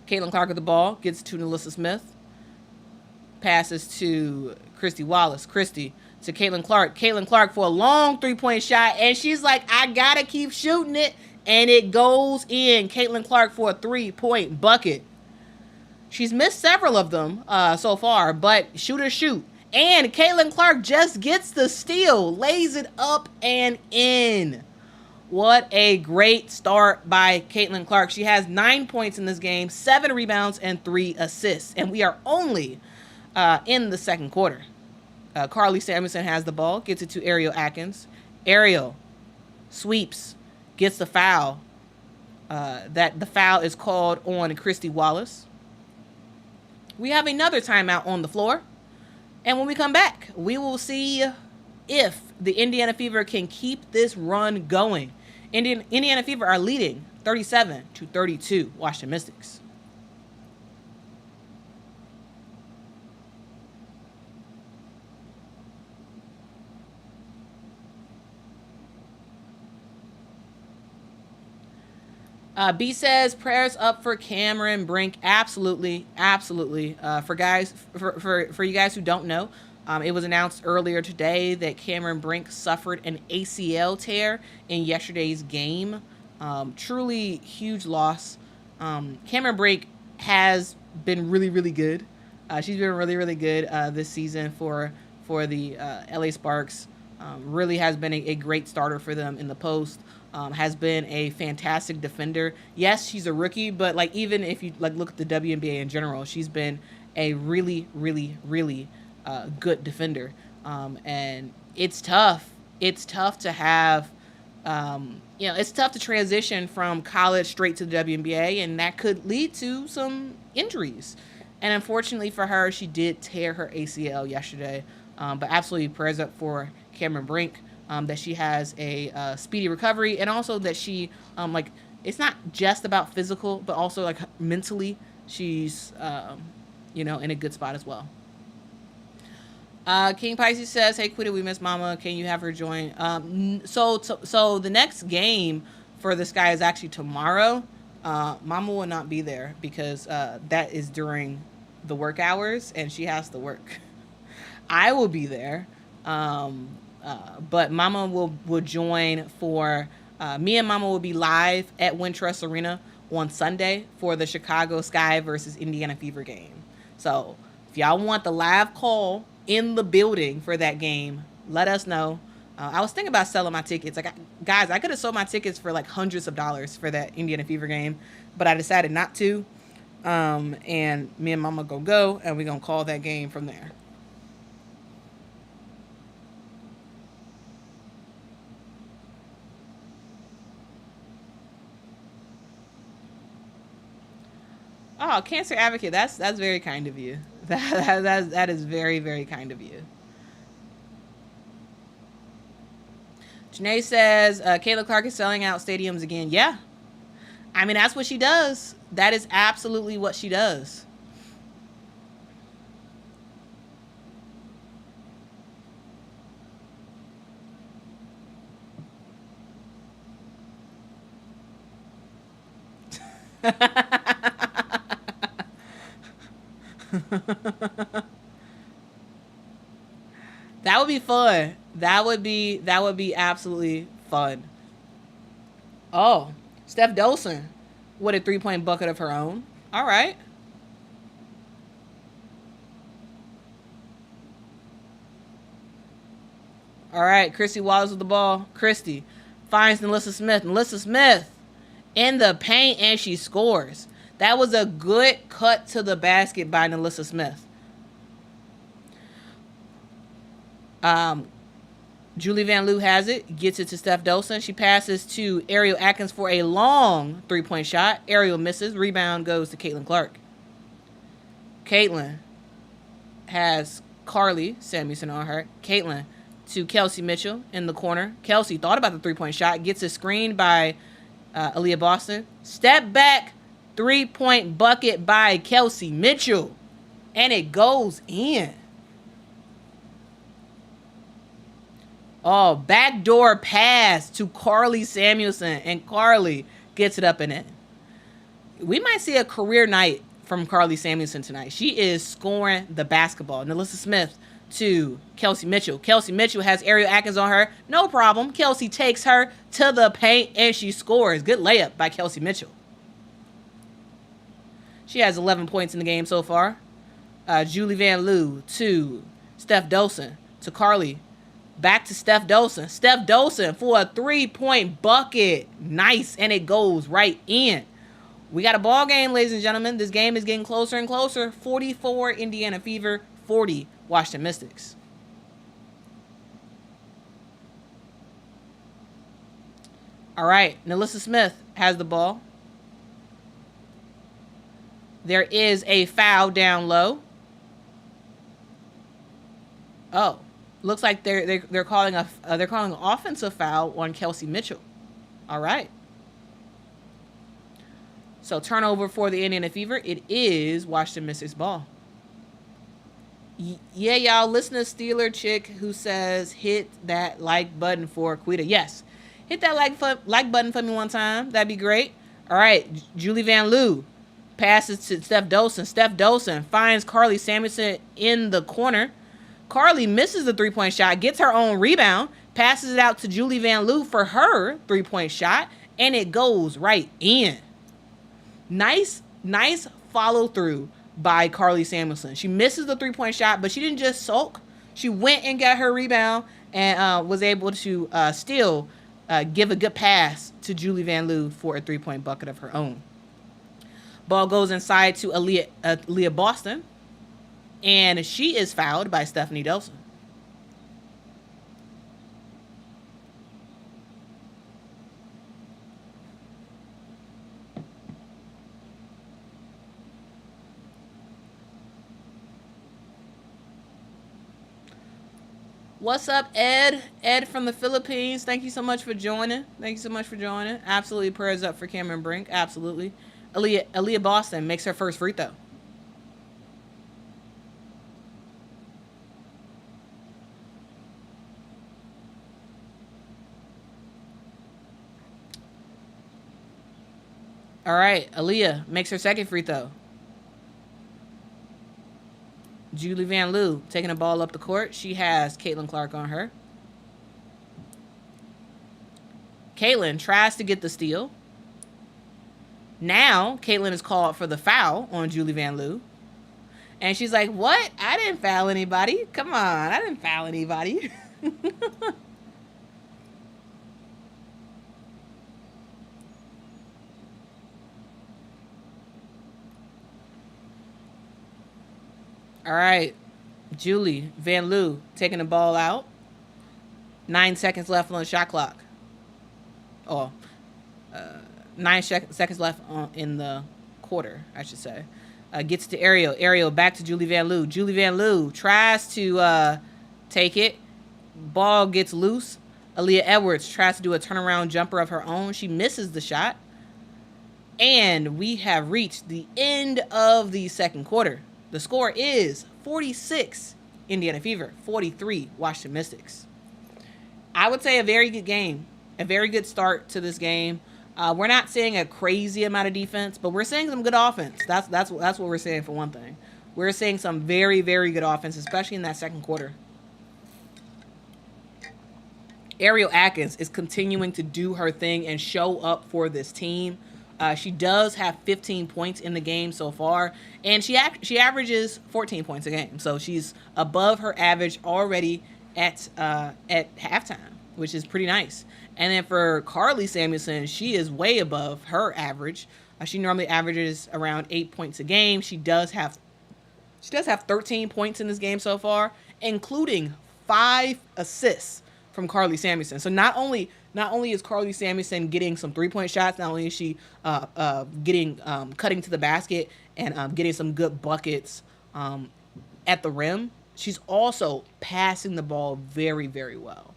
Caitlin Clark with the ball. Gets to Nalissa Smith. Passes to Christy Wallace. Christy to Caitlin Clark. Caitlin Clark for a long 3-point shot, and she's like, I gotta keep shooting it. And it goes in. Caitlin Clark for a 3-point bucket. She's missed several of them so far, but shoot. And Caitlin Clark just gets the steal, lays it up and in. What a great start by Caitlin Clark. She has 9 points in this game, 7 rebounds, and 3 assists. And we are only in the second quarter. Carly Samuelson has the ball, gets it to Ariel Atkins. Ariel sweeps, gets the foul. The foul is called on Christy Wallace. We have another timeout on the floor. And when we come back, we will see if the Indiana Fever can keep this run going. Indiana Fever are leading 37-32 Washington Mystics. B says prayers up for Cameron Brink. Absolutely. For you guys who don't know, it was announced earlier today that Cameron Brink suffered an ACL tear in yesterday's game. Truly huge loss. Cameron Brink has been really good. She's been really good this season for the LA Sparks. Really has been a great starter for them in the post. Has been a fantastic defender. Yes, she's a rookie, but like even if you like look at the WNBA in general, she's been a really good defender. And it's tough. It's tough to have, it's tough to transition from college straight to the WNBA, and that could lead to some injuries. And unfortunately for her, she did tear her ACL yesterday. But absolutely prayers up for Cameron Brink. That she has a speedy recovery, and also that she it's not just about physical, but also like mentally she's in a good spot as well. King Pisces says, hey Quita, we miss Mama, can you have her join? So the next game for this guy is actually tomorrow. Mama will not be there because that is during the work hours and she has to work. I will be there. But Mama will join for, me and Mama will be live at Wintrust Arena on Sunday for the Chicago Sky versus Indiana Fever game. So if y'all want the live call in the building for that game, let us know. I was thinking about selling my tickets. Guys, I could have sold my tickets for like hundreds of dollars for that Indiana Fever game, but I decided not to. And me and Mama gonna go and we're gonna call that game from there. Oh, cancer advocate. That's very kind of you. That is very, very kind of you. Janae says, Kayla Clark is selling out stadiums again. Yeah. I mean, that's what she does. That is absolutely what she does. That would be fun. That would be absolutely fun. Oh, Steph Dolson with a 3-point bucket of her own. All right. All right. Christy Wallace with the ball. Christy finds Melissa Smith. Melissa Smith in the paint and she scores. That was a good cut to the basket by Melissa Smith. Um, Julie Van Loo has it, gets it to Steph Dolson. She passes to Ariel Atkins for a long 3-point shot. Ariel misses. Rebound goes to Caitlin Clark. Caitlin has Carly Samuelson on her. Caitlin to Kelsey Mitchell in the corner. Kelsey thought about the 3-point shot. Gets a screen by Aaliyah Boston. Step back 3-point bucket by Kelsey Mitchell. And it goes in. Oh, backdoor pass to Carly Samuelson, and Carly gets it up and in. We might see a career night from Carly Samuelson tonight. She is scoring the basketball. Melissa Smith to Kelsey Mitchell. Kelsey Mitchell has Ariel Atkins on her. No problem. Kelsey takes her to the paint, and she scores. Good layup by Kelsey Mitchell. She has 11 points in the game so far. Julie Van Loo to Steph Dolson to Carly. Back to Steph Dolson. Steph Dolson for a 3-point bucket. Nice. And it goes right in. We got a ball game, ladies and gentlemen. This game is getting closer and closer. 44 Indiana Fever, 40 Washington Mystics. All right. Melissa Smith has the ball. There is a foul down low. Oh. Looks like they're calling an offensive foul on Kelsey Mitchell. All right. So turnover for the Indiana Fever. It is Washington Mystics ball. Yeah, y'all. Listen to Steeler chick who says hit that like button for Quita. Yes, hit that like button for me one time. That'd be great. All right. Julie Van Loo passes to Steph Dolson. Steph Dolson finds Carly Samuelson in the corner. Carly misses the 3-point shot, gets her own rebound, passes it out to Julie Van Loo for her 3-point shot, and it goes right in. Nice follow through by Carly Samuelson. She misses the 3-point shot, but she didn't just sulk. She went and got her rebound and was able to still give a good pass to Julie Van Loo for a 3-point bucket of her own. Ball goes inside to Aaliyah Boston. And she is fouled by Stephanie Dolson. What's up, Ed? Ed from the Philippines. Thank you so much for joining. Absolutely, prayers up for Cameron Brink. Absolutely. Aaliyah Boston makes her first free throw. All right, Aaliyah makes her second free throw. Julie Van Loo taking the ball up the court. She has Caitlin Clark on her. Caitlin tries to get the steal. Now, Caitlin is called for the foul on Julie Van Loo. And she's like, what? I didn't foul anybody. Come on, I didn't foul anybody. All right, Julie Van Loo taking the ball out. 9 seconds left on the shot clock. Oh, 9 seconds left in the quarter, I should say. Gets to Ariel. Ariel back to Julie Van Loo. Julie Van Loo tries to take it. Ball gets loose. Aaliyah Edwards tries to do a turnaround jumper of her own. She misses the shot. And we have reached the end of the second quarter. The score is 46 Indiana Fever, 43 Washington Mystics. I would say a very good game. A very good start to this game. We're not seeing a crazy amount of defense, but we're seeing some good offense. That's what we're seeing for one thing. We're seeing some very, very good offense, especially in that second quarter. Ariel Atkins is continuing to do her thing and show up for this team. She does have 15 points in the game so far, and she averages 14 points a game. So she's above her average already at halftime, which is pretty nice. And then for Carly Samuelson, she is way above her average. She normally averages around 8 points a game. She does have 13 points in this game so far, including 5 assists from Carly Samuelson. So not only is Carly Samuelson getting some 3-point shots, not only is she getting cutting to the basket and getting some good buckets at the rim, she's also passing the ball very, very well.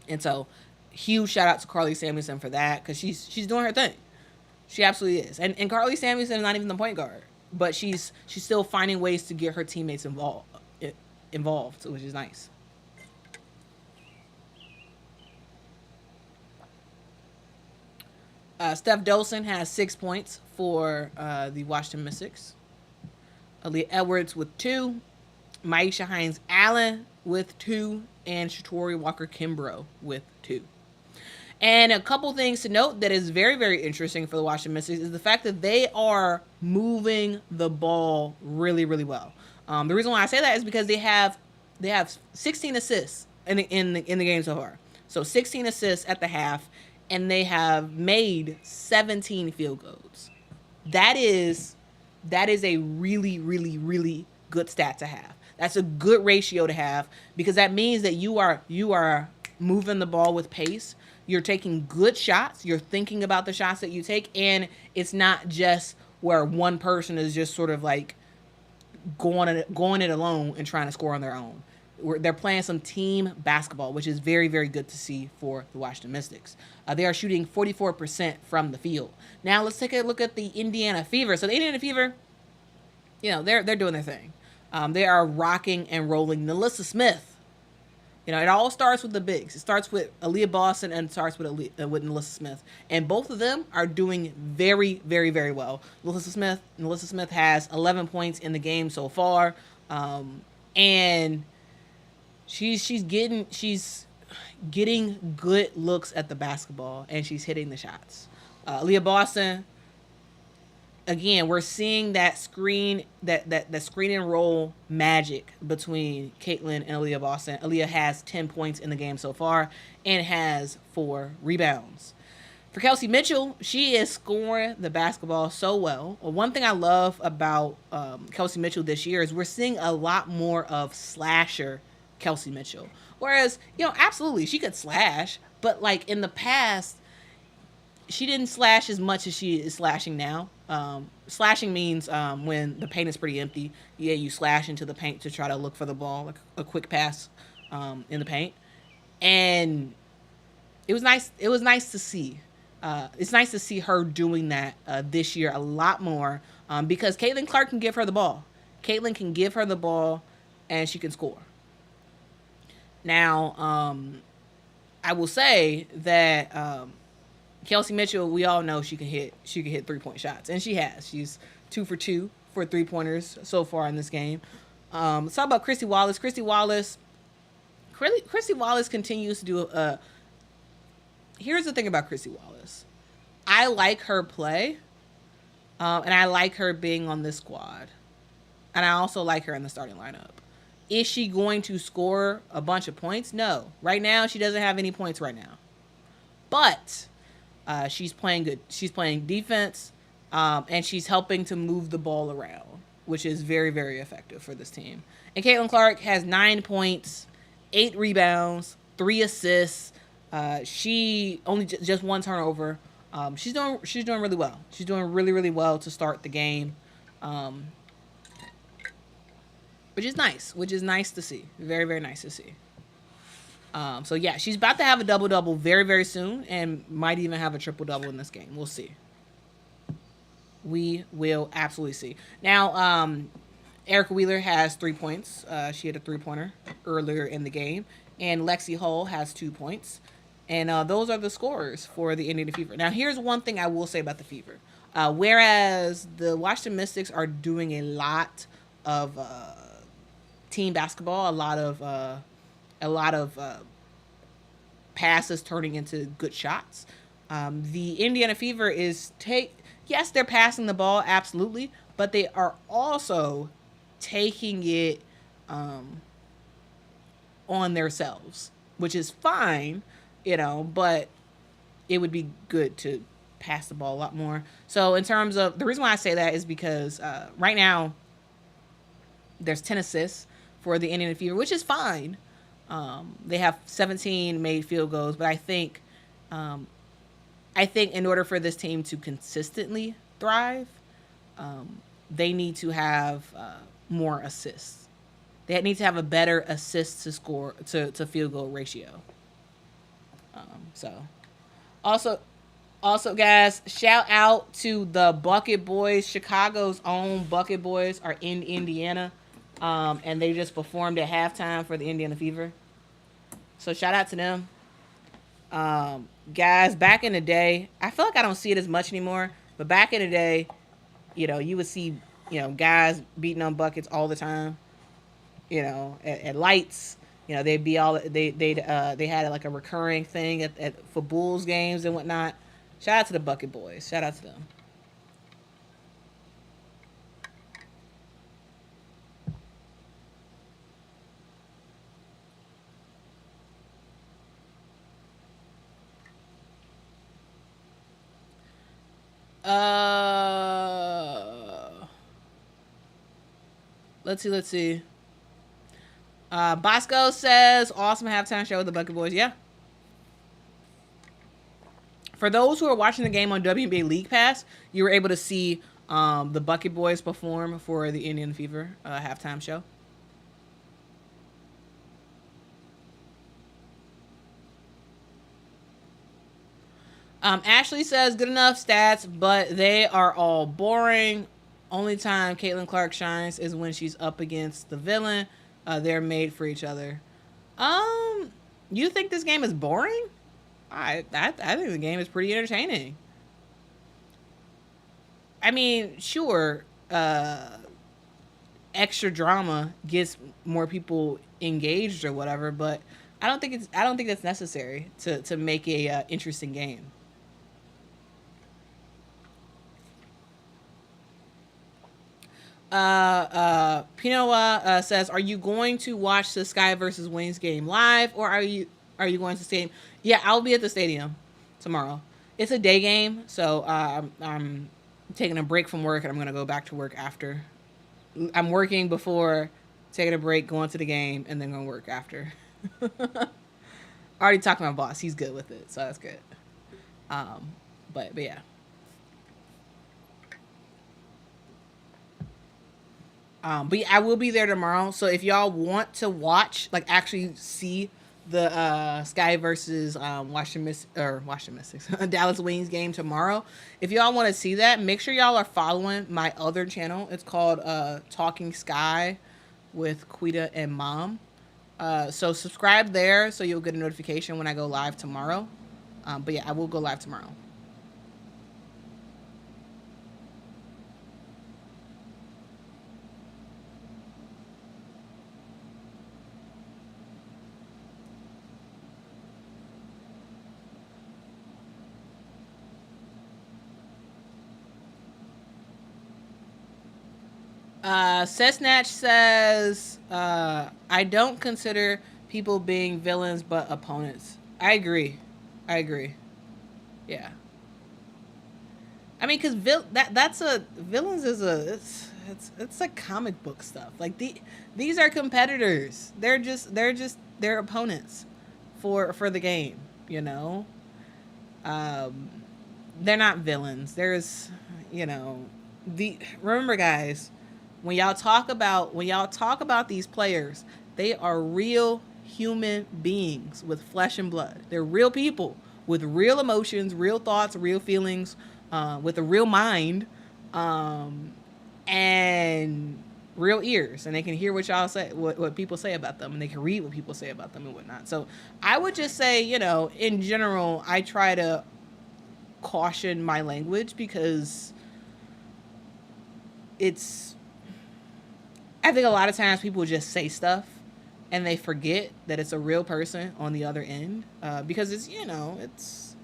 And so huge shout out to Carly Samuelson for that, because she's doing her thing. She absolutely is. And Carly Samuelson is not even the point guard, but she's still finding ways to get her teammates involved, which is nice. Steph Dolson has 6 points for the Washington Mystics. Aaliyah Edwards with 2. Maisha Hines-Allen with 2. And Shatori Walker-Kimbrough with 2. And a couple things to note that is very, very interesting for the Washington Mystics is the fact that they are moving the ball really, really well. The reason why I say that is because they have 16 assists in the game so far. So 16 assists at the half, and they have made 17 field goals. That is a really, really, really good stat to have. That's a good ratio to have, because that means that you are moving the ball with pace. You're taking good shots. You're thinking about the shots that you take, and it's not just where one person is just sort of like going it alone and trying to score on their own. They're playing some team basketball, which is very, very good to see for the Washington Mystics. They are shooting 44% from the field. Now let's take a look at the Indiana Fever. So the Indiana Fever, they're doing their thing. They are rocking and rolling. Nalissa Smith. It all starts with the bigs. It starts with Aaliyah Boston and it starts with Nalissa Smith. And both of them are doing very, very, very well. Nalissa Smith has 11 points in the game so far. And she's getting good looks at the basketball, and she's hitting the shots. Aaliyah Boston, again, we're seeing that screen and roll magic between Caitlin and Aaliyah Boston. Aaliyah has 10 points in the game so far and has 4 rebounds. For Kelsey Mitchell, she is scoring the basketball so well. One thing I love about Kelsey Mitchell this year is we're seeing a lot more of slasher Kelsey Mitchell. Whereas, absolutely, she could slash, but like in the past, she didn't slash as much as she is slashing now. Slashing means when the paint is pretty empty. Yeah, you slash into the paint to try to look for the ball, like a quick pass in the paint. And it was nice. It was nice to see. It's nice to see her doing that this year a lot more because Caitlin Clark can give her the ball. Caitlin can give her the ball, and she can score. Now, I will say that Kelsey Mitchell, we all know she can hit 3-point shots, and she has. She's 2 for 2 for 3-pointers so far in this game. Let's talk about Christy Wallace. Christy Wallace continues to do here's the thing about Christy Wallace. I like her play, and I like her being on this squad, and I also like her in the starting lineup. Is she going to score a bunch of points? No. Right now, she doesn't have any points right now. But she's playing good. She's playing defense, and she's helping to move the ball around, which is very, very effective for this team. And Caitlin Clark has 9 points, 8 rebounds, 3 assists. She only just 1 turnover She's doing really well. She's doing really really well to start the game, um, which is nice. Which is nice to see. Very very nice to see. So yeah, she's about to have a double double very very soon, and might even have a triple double in this game. We'll see. We will absolutely see. Now, Erica Wheeler has 3 points. She had a 3-pointer earlier in the game, and Lexi Hull has 2 points. And those are the scores for the Indiana Fever. Now, here's one thing I will say about the Fever. Whereas the Washington Mystics are doing a lot of team basketball, a lot of passes turning into good shots. The Indiana Fever yes, they're passing the ball absolutely, but they are also taking it on themselves, which is fine, but it would be good to pass the ball a lot more. So in terms of the reason why I say that is because right now there's 10 assists for the Indiana Fever, which is fine. They have 17 made field goals, but I think in order for this team to consistently thrive, they need to have more assists. They need to have a better assist to score to field goal ratio. So, also, guys, shout out to the Bucket Boys. Chicago's own Bucket Boys are in Indiana, and they just performed at halftime for the Indiana Fever. So shout out to them. Guys, back in the day, I feel like I don't see it as much anymore, but back in the day, you would see, guys beating on buckets all the time, at lights, they'd be all, they had like a recurring thing for Bulls games and whatnot. Shout out to the Bucket Boys. Shout out to them. Let's see. Bosco says, awesome halftime show with the Bucket Boys. Yeah. For those who are watching the game on WNBA League Pass, you were able to see the Bucket Boys perform for the Indiana Fever halftime show. Ashley says, good enough stats, but they are all boring. Only time Caitlin Clark shines is when she's up against the villain. They're made for each other. You think this game is boring? I think the game is pretty entertaining. I mean, sure, extra drama gets more people engaged or whatever, but I don't think that's necessary to make a interesting game. Pinoa says, "Are you going to watch the Sky versus Wings game live, or are you going to stadium?" Yeah, I'll be at the stadium tomorrow. It's a day game, so I'm taking a break from work, and I'm gonna go back to work after. I'm working before, taking a break, going to the game, and then going to work after. I already talked to my boss; he's good with it, so that's good. But yeah. But yeah, I will be there tomorrow. So if y'all want to watch, like actually see the Sky versus Washington Mystics Dallas Wings game tomorrow, if y'all want to see that, make sure y'all are following my other channel. It's called Talking Sky with Quita and Mom. So subscribe there so you'll get a notification when I go live tomorrow. But yeah, I will go live tomorrow. Cessnatch says, I don't consider people being villains but opponents. I agree. Yeah. I mean, because villains is it's like comic book stuff. Like these are competitors. They're their opponents for the game. they're not villains. There's, you know, the remember guys, when y'all talk about these players, they are real human beings with flesh and blood. They're real people with real emotions, real thoughts, real feelings, with a real mind, um, and real ears, and they can hear what y'all say, what people say about them, and they can read what people say about them and whatnot. So I would just say, you know, in general, I try to caution my language because it's I think a lot of times people just say stuff and they forget that it's a real person on the other end, because it's, you know, it's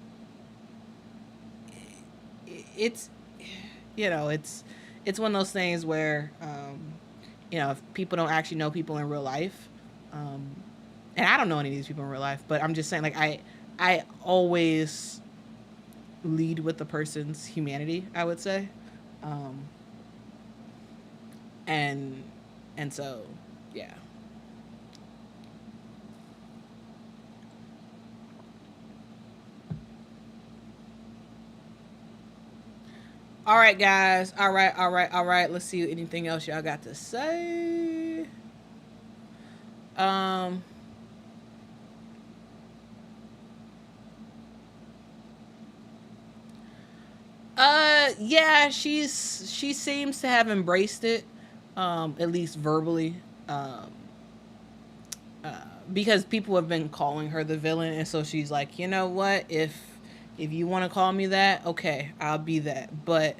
you know, it's one of those things where, you know, if people don't actually know people in real life, um, and I don't know any of these people in real life, but I'm just saying, like, I always lead with the person's humanity, I would say, um, and so yeah. All right, guys. All right, all right, all right. Let's see anything else y'all got to say. Um, yeah, she seems to have embraced it, at least verbally, um, because people have been calling her the villain, and so she's like, you know what, if you want to call me that, okay, I'll be that. But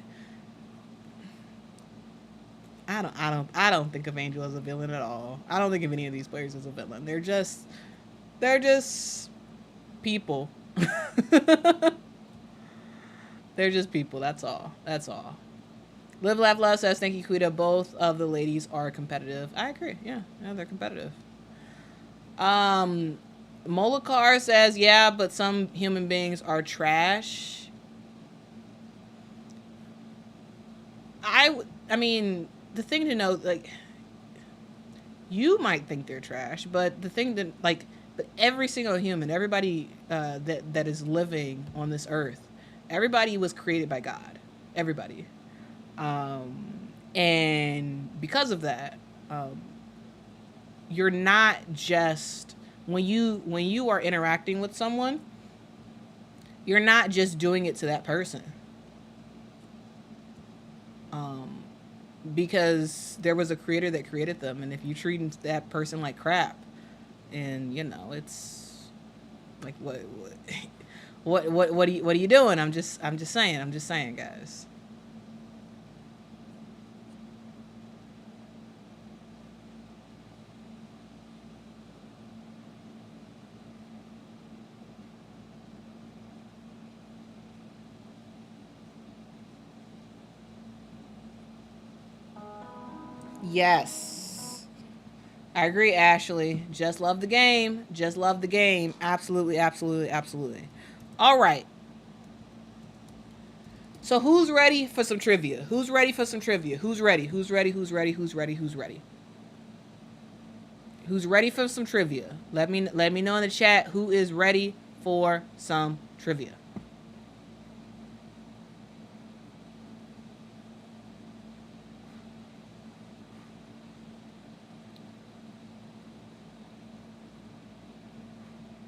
I don't think of Angel as a villain at all. I don't think of any of these players as a villain. They're just people. They're just people. That's all. That's all. Live Laugh Love says, thank you, Quita. Both of the ladies are competitive. I agree. Yeah, yeah, they're competitive. Um, Molokar says, yeah, but some human beings are trash. I mean, the thing to know, like, you might think they're trash, but the thing that, like, but every single human, everybody, that is living on this earth, everybody was created by God. Everybody. And because of that, um, you're not just when you are interacting with someone, you're not just doing it to that person. Um, because there was a creator that created them, and if you treat that person like crap, and you know, it's like what are you doing? I'm just saying, guys. Yes. I agree, Ashley. Just love the game. Just love the game. Absolutely, absolutely, absolutely. All right. So who's ready for some trivia? Who's ready for some trivia? Who's ready? Who's ready? Who's ready? Who's ready? Who's ready? Who's ready for some trivia? Let me know in the chat who is ready for some trivia.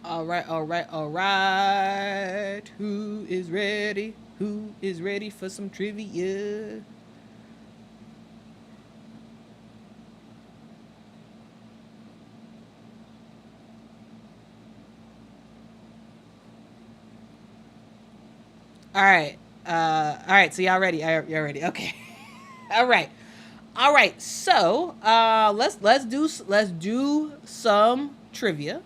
All right, all right, all right. Who is ready? Who is ready for some trivia? All right. All right. So y'all ready? Y'all ready? Okay. All right. All right. So let's do some trivia.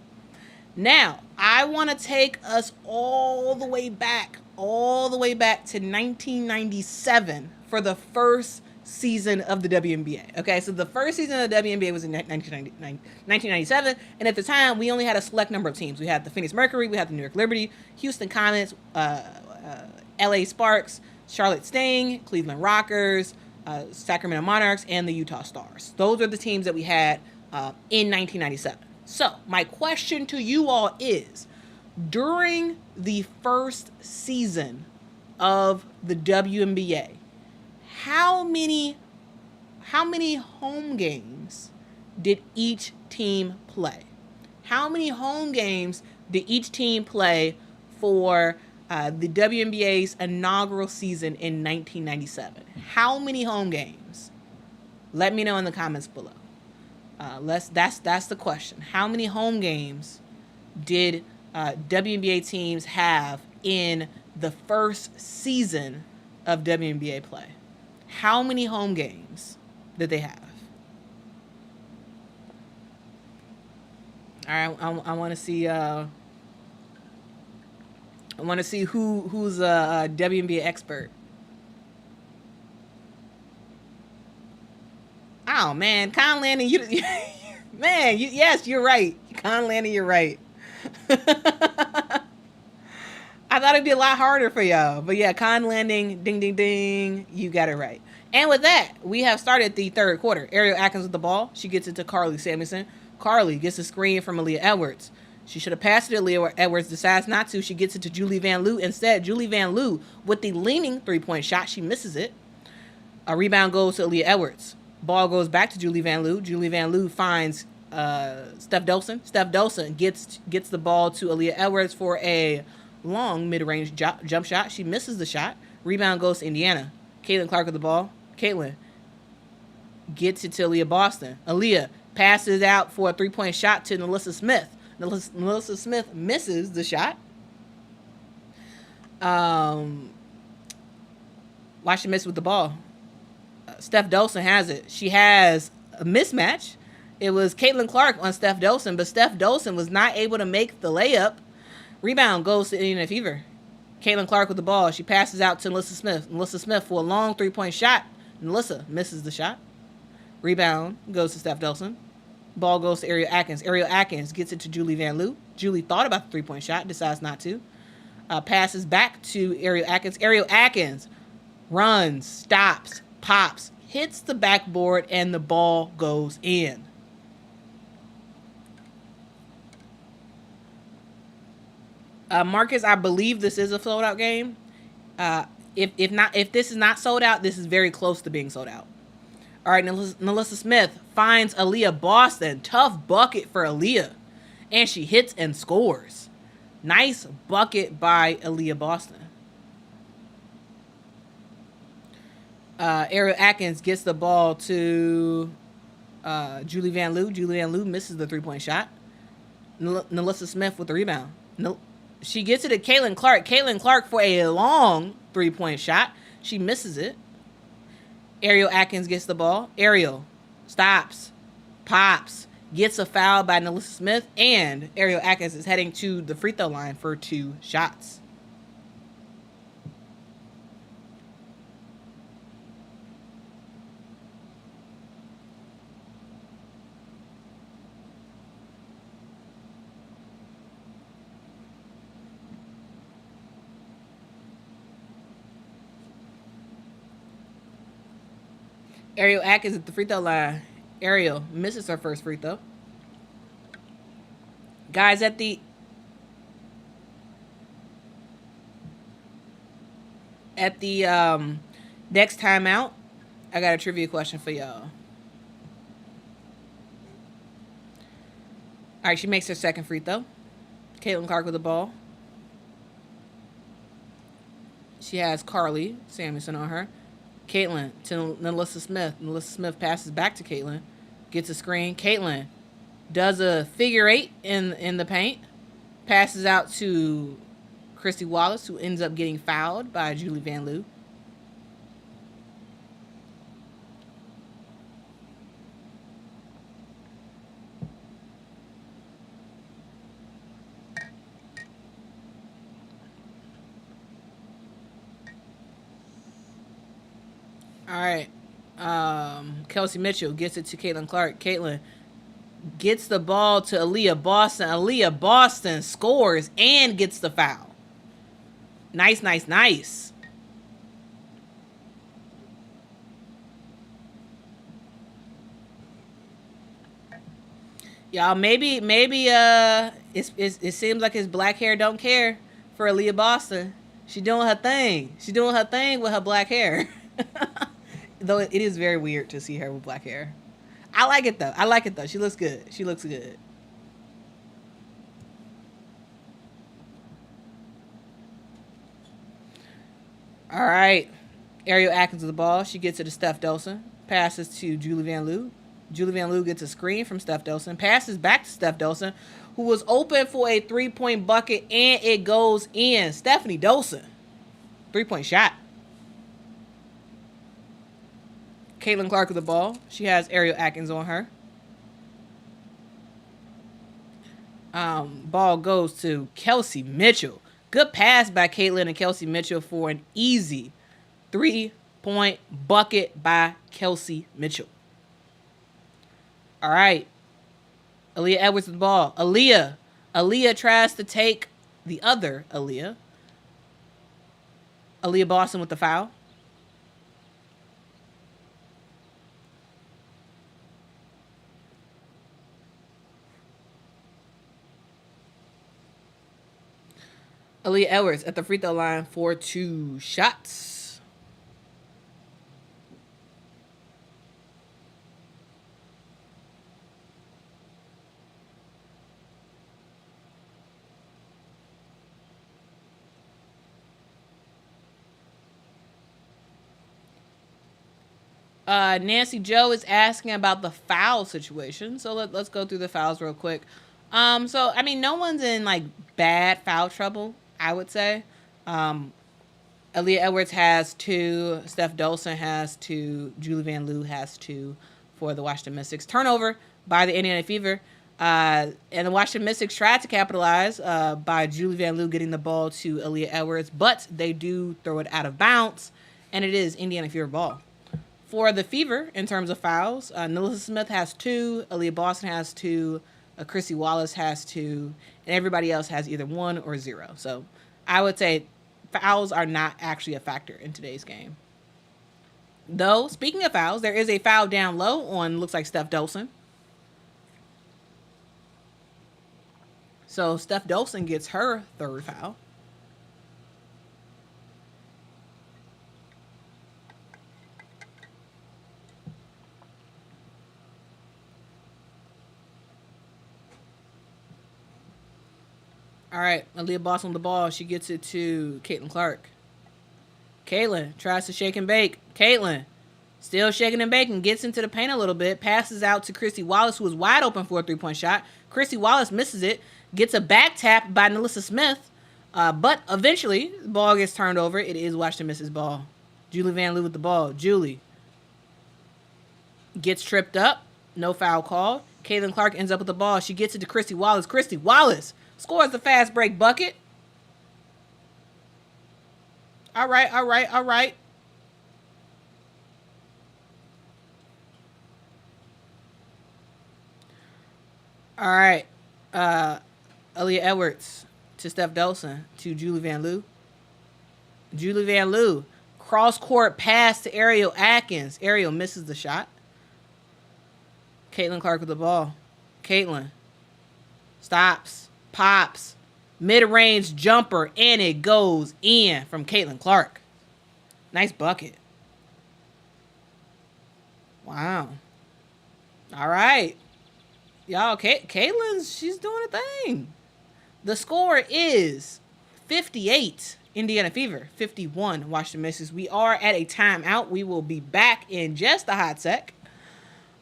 Now, I want to take us all the way back to 1997 for the first season of the WNBA. Okay, so the first season of the WNBA was in 1997, and at the time, we only had a select number of teams. We had the Phoenix Mercury, we had the New York Liberty, Houston Comets, LA Sparks, Charlotte Sting, Cleveland Rockers, Sacramento Monarchs, and the Utah Stars. Those are the teams that we had in 1997. So, my question to you all is, during the first season of the WNBA, how many home games did each team play? How many home games did each team play for the WNBA's inaugural season in 1997? How many home games? Let me know in the comments below. That's the question. How many home games did WNBA teams have in the first season of WNBA play? How many home games did they have? All right, I want to see. I want to see who's a WNBA expert. Oh man, Con Landing, man, yes, you're right. Con Landing, you're right. I thought it'd be a lot harder for y'all, but yeah, Con Landing, ding ding ding, you got it right. And with that, we have started the third quarter. Ariel Atkins with the ball. She gets it to Carly Samuelson. Carly gets a screen from Aaliyah Edwards. She should have passed it to Aaliyah Edwards, decides not to. She gets it to Julie Van Loo. Instead, Julie Van Loo with the leaning three-point shot. She misses it. A rebound goes to Aaliyah Edwards. Ball goes back to Julie Van Loo. Julie Van Loo finds Steph Dolson. Steph Dolson gets the ball to Aaliyah Edwards for a long mid-range jump shot. She misses the shot. Rebound goes to Indiana. Caitlin Clark with the ball. Caitlin gets it to Aaliyah Boston. Aaliyah passes out for a three-point shot to Nalissa Smith. Nalissa Smith misses the shot. Why she miss with the ball? Steph Dolson has it. She has a mismatch. It was Caitlin Clark on Steph Dolson, but Steph Dolson was not able to make the layup. Rebound goes to Indiana Fever. Caitlin Clark with the ball. She passes out to Nalissa Smith. Nalissa Smith for a long three-point shot. Nalissa misses the shot. Rebound goes to Steph Dolson. Ball goes to Ariel Atkins. Ariel Atkins gets it to Julie Van Loo. Julie thought about the three-point shot, decides not to. Passes back to Ariel Atkins. Ariel Atkins runs, stops, pops, hits the backboard, and the ball goes in. Marcus, I believe this is a sold-out game. If this is not sold out, this is very close to being sold out. All right, Nalissa Smith finds Aaliyah Boston. Tough bucket for Aaliyah. And she hits and scores. Nice bucket by Aaliyah Boston. Ariel Atkins gets the ball to Julie Van Loo. Julie Van Loo misses the three-point shot. Nalissa Smith with the rebound. She gets it to Caitlin Clark. Caitlin Clark for a long three-point shot. She misses it. Ariel Atkins gets the ball. Ariel stops, pops, gets a foul by Nalissa Smith, and Ariel Atkins is heading to the free throw line for 2 shots. Ariel Atkins at the free throw line. Ariel misses her first free throw. Guys, at the next timeout, I got a trivia question for y'all. All right, she makes her second free throw. Caitlin Clark with the ball. She has Carly Samuelson on her. Caitlin to Nalissa Smith. Nalissa Smith passes back to Caitlin. Gets a screen. Caitlin does a figure 8 in the paint. Passes out to Christy Wallace, who ends up getting fouled by Julie Van Loo. All right. Kelsey Mitchell gets it to Caitlin Clark. Caitlin gets the ball to Aaliyah Boston. Aaliyah Boston scores and gets the foul. Nice, nice, nice. Y'all, maybe it seems like his black hair don't care for Aaliyah Boston. She doing her thing. She doing her thing with her black hair. Though it is very weird to see her with black hair. I like it though. I like it though. She looks good. She looks good. All right. Ariel Atkins with the ball. She gets it to Steph Dolson. Passes to Julie Van Loo. Julie Van Loo gets a screen from Steph Dolson. Passes back to Steph Dolson, who was open for a 3-point bucket, and it goes in. Stephanie Dolson. 3-point shot. Caitlin Clark with the ball. She has Ariel Atkins on her. Ball goes to Kelsey Mitchell. Good pass by Caitlin and Kelsey Mitchell for an easy 3-point bucket by Kelsey Mitchell. All right. Aaliyah Edwards with the ball. Aaliyah tries to take the other Aaliyah. Aaliyah Boston with the foul. Aaliyah Edwards at the free throw line for 2 shots. Nancy Joe is asking about the foul situation. So let's go through the fouls real quick. So I mean, no one's in like bad foul trouble, I would say. Aaliyah Edwards has 2. Steph Dolson has 2. Julie Van Loo has 2 for the Washington Mystics. Turnover by the Indiana Fever. And the Washington Mystics tried to capitalize by Julie Van Loo getting the ball to Aaliyah Edwards, but they do throw it out of bounds, and it is Indiana Fever ball. For the Fever, in terms of fouls, Nalissa Smith has 2, Aaliyah Boston has 2, Chrissy Wallace has 2, and everybody else has either 1 or 0. So I would say fouls are not actually a factor in today's game. Though, speaking of fouls, there is a foul down low on, looks like, Steph Dolson. So Steph Dolson gets her 3rd foul. All right, Aaliyah Boston on the ball. She gets it to Caitlin Clark. Caitlin tries to shake and bake. Caitlin still shaking and baking. Gets into the paint a little bit. Passes out to Chrissy Wallace, who is wide open for a 3-point shot. Chrissy Wallace misses it. Gets a back tap by Nalissa Smith. But eventually, the ball gets turned over. It is Washington Mystics ball. Julie Van Loo with the ball. Julie gets tripped up. No foul call. Caitlin Clark ends up with the ball. She gets it to Chrissy Wallace. Chrissy Wallace scores the fast break bucket. All right. All right. Aaliyah Edwards to Steph Dolson to Julie Van Loo. Julie Van Loo. Cross court pass to Ariel Atkins. Ariel misses the shot. Caitlin Clark with the ball. Caitlin stops, pops, mid-range jumper, and it goes in from Caitlin Clark. Nice bucket. Wow. All right. Y'all, Caitlin's, she's doing a thing. The score is 58 Indiana Fever, 51 Washington Mystics. We are at a timeout. We will be back in just a hot sec.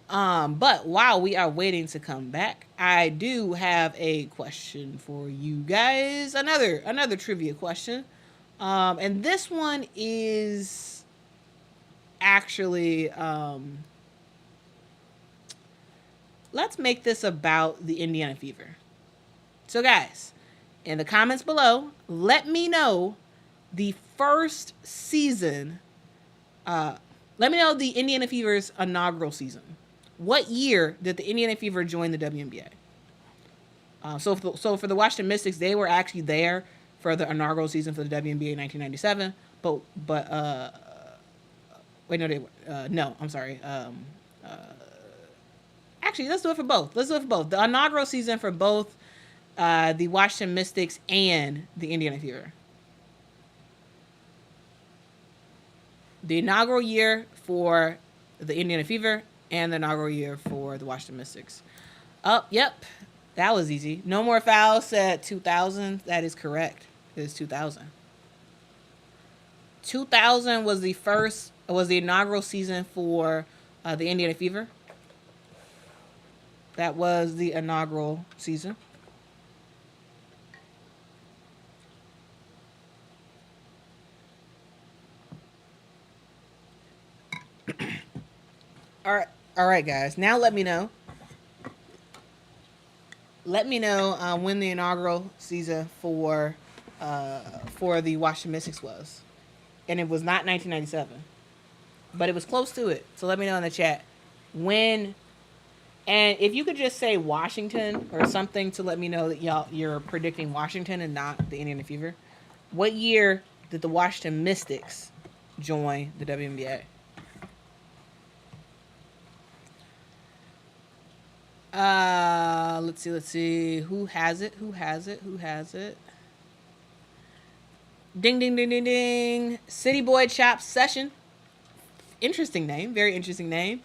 But while we are waiting to come back, I do have a question for you guys. Another trivia question. And this one is actually, let's make this about the Indiana Fever. So guys, in the comments below, let me know the first season, let me know the Indiana Fever's inaugural season. What year did the Indiana Fever join the WNBA? So for the Washington Mystics, they were actually there for the inaugural season for the WNBA in 1997. Actually, let's do it for both. The inaugural season for both the Washington Mystics and the Indiana Fever. The inaugural year for the Indiana Fever and the inaugural year for the Washington Mystics. Oh, yep. That was easy. No more fouls said 2000. That is correct. It is 2000. 2000 was the inaugural season for the Indiana Fever. That was the inaugural season. All right, guys. Now let me know. Let me know when the inaugural season for the Washington Mystics was, and it was not 1997, but it was close to it. So let me know in the chat when. And if you could just say Washington or something to let me know that you're predicting Washington and not the Indiana Fever. What year did the Washington Mystics join the WNBA? Let's see. Who has it? Ding, ding, ding, ding, ding. City Boy Chop Session. Interesting name. Very interesting name.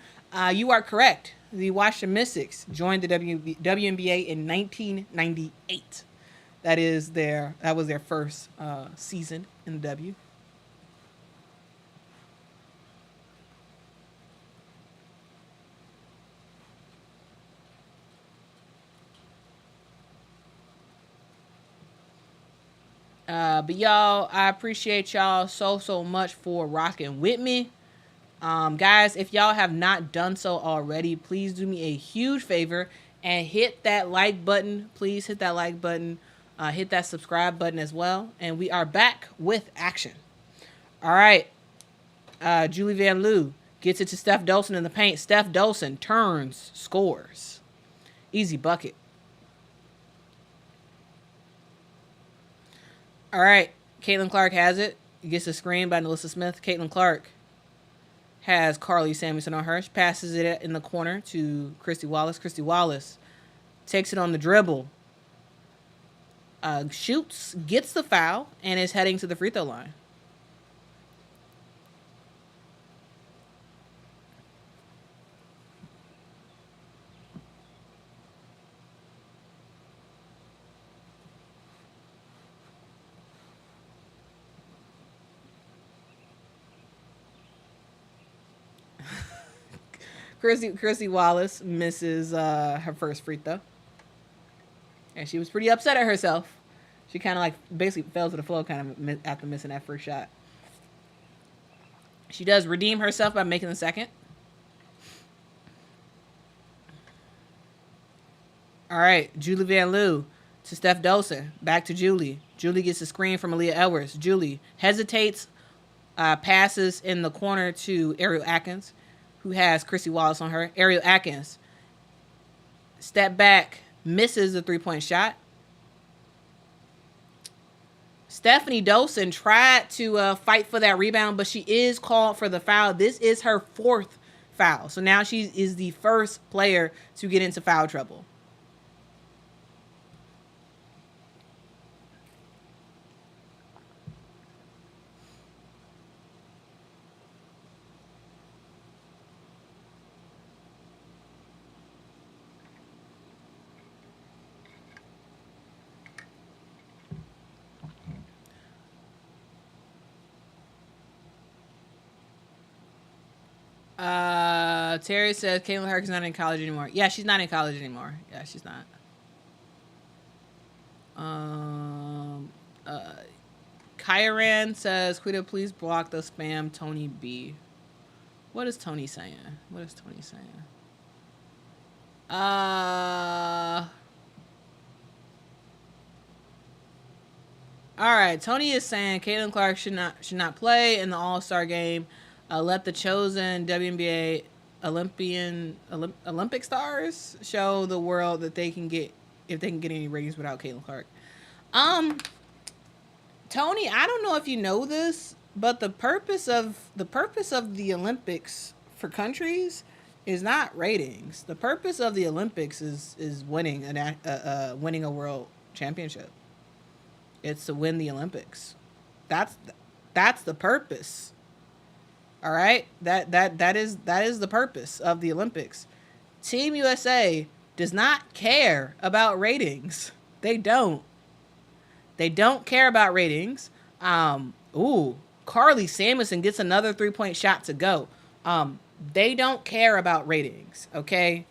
You are correct. The Washington Mystics joined the WNBA in 1998. That was their first season in the W. But y'all, I appreciate y'all so much for rocking with me. Guys, if y'all have not done so already, please do me a huge favor and hit that like button. Please hit that like button. Hit that subscribe button as well. And we are back with action. All right. Julie Van Loo gets it to Steph Dolson in the paint. Steph Dolson turns, scores. Easy bucket. All right. Caitlin Clark has it. Gets a screen by Melissa Smith. Caitlin Clark has Carly Samuelson on her. She passes it in the corner to Christy Wallace. Christy Wallace takes it on the dribble. Shoots, gets the foul, and is heading to the free throw line. Christy Wallace misses her first free throw. And she was pretty upset at herself. She kind of like basically fell to the floor kind of after missing that first shot. She does redeem herself by making the second. All right, Julie Van Loo to Steph Dolson. Back to Julie. Julie gets a screen from Aaliyah Edwards. Julie hesitates, passes in the corner to Ariel Atkins, who has Christy Wallace on her. Ariel Atkins, step back, misses the three-point shot. Stephanie Dolson tried to fight for that rebound, but she is called for the foul. This is her fourth foul. So now she is the first player to get into foul trouble. Terry says Caitlin Clark is not in college anymore. Yeah, she's not in college anymore. Yeah, she's not. Kyran says, Quita, please block the spam Tony B. What is Tony saying? All right, Tony is saying Caitlin Clark should not play in the All-Star game. Let the chosen WNBA Olympic stars show the world that they can get if they can get any ratings without Caitlin Clark. Tony, I don't know if you know this, but the purpose of the Olympics for countries is not ratings. The purpose of the Olympics is winning a world championship. It's to win the Olympics. That's the purpose. All right, that is the purpose of the Olympics. Team USA does not care about ratings. They don't. They don't care about ratings. Carly Samuelson gets another 3-point shot to go. They don't care about ratings, okay?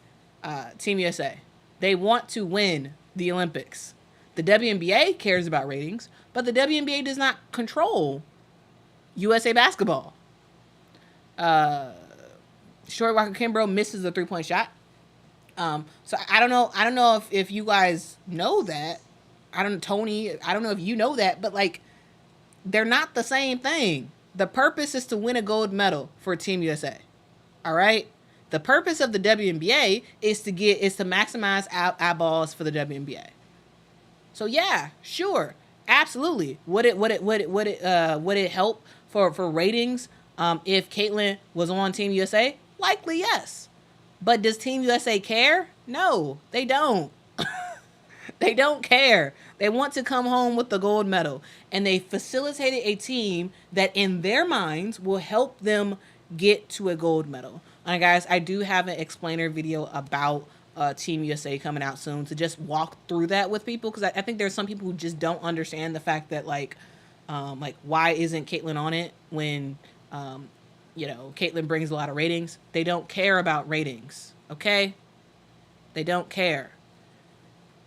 Team USA. They want to win the Olympics. The WNBA cares about ratings, but the WNBA does not control USA basketball. Short Walker Kimbrough misses the 3-point shot. So I don't know. I don't know if you guys know that. I don't, Tony. I don't know if you know that, but like, they're not the same thing. The purpose is to win a gold medal for Team USA. All right. The purpose of the WNBA is to maximize eyeballs for the WNBA. So yeah, sure, absolutely. Would it help for ratings if Caitlyn was on Team USA? Likely yes. But does Team USA care? No, they don't. They don't care. They want to come home with the gold medal. And they facilitated a team that in their minds will help them get to a gold medal. And guys, I do have an explainer video about Team USA coming out soon to just walk through that with people. Because I think there's some people who just don't understand the fact that like why isn't Caitlyn on it when, Caitlyn brings a lot of ratings. They don't care about ratings. Okay? They don't care.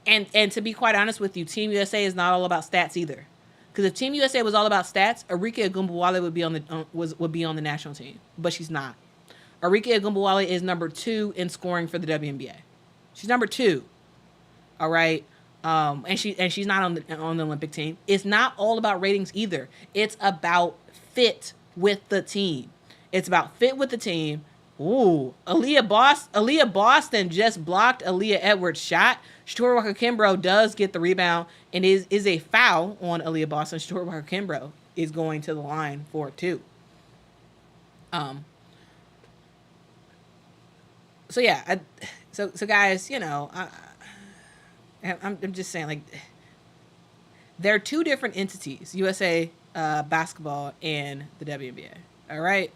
And to be quite honest with you, Team USA is not all about stats either. Because if Team USA was all about stats, Arike Ogunbowale would be on the national team, but she's not. Arike Ogunbowale is number 2 in scoring for the WNBA. She's number 2. All right, and she's not on the Olympic team. It's not all about ratings either. It's about fit with the team. It's about fit with the team. Ooh, Aaliyah Boston just blocked Aaliyah Edwards' shot. Short Walker Kimbrough does get the rebound and is a foul on Aaliyah Boston. Short Walker Kimbrough is going to the line for 2. So yeah, so guys, I'm just saying, like, they're 2 different entities: USA basketball and the WNBA. All right.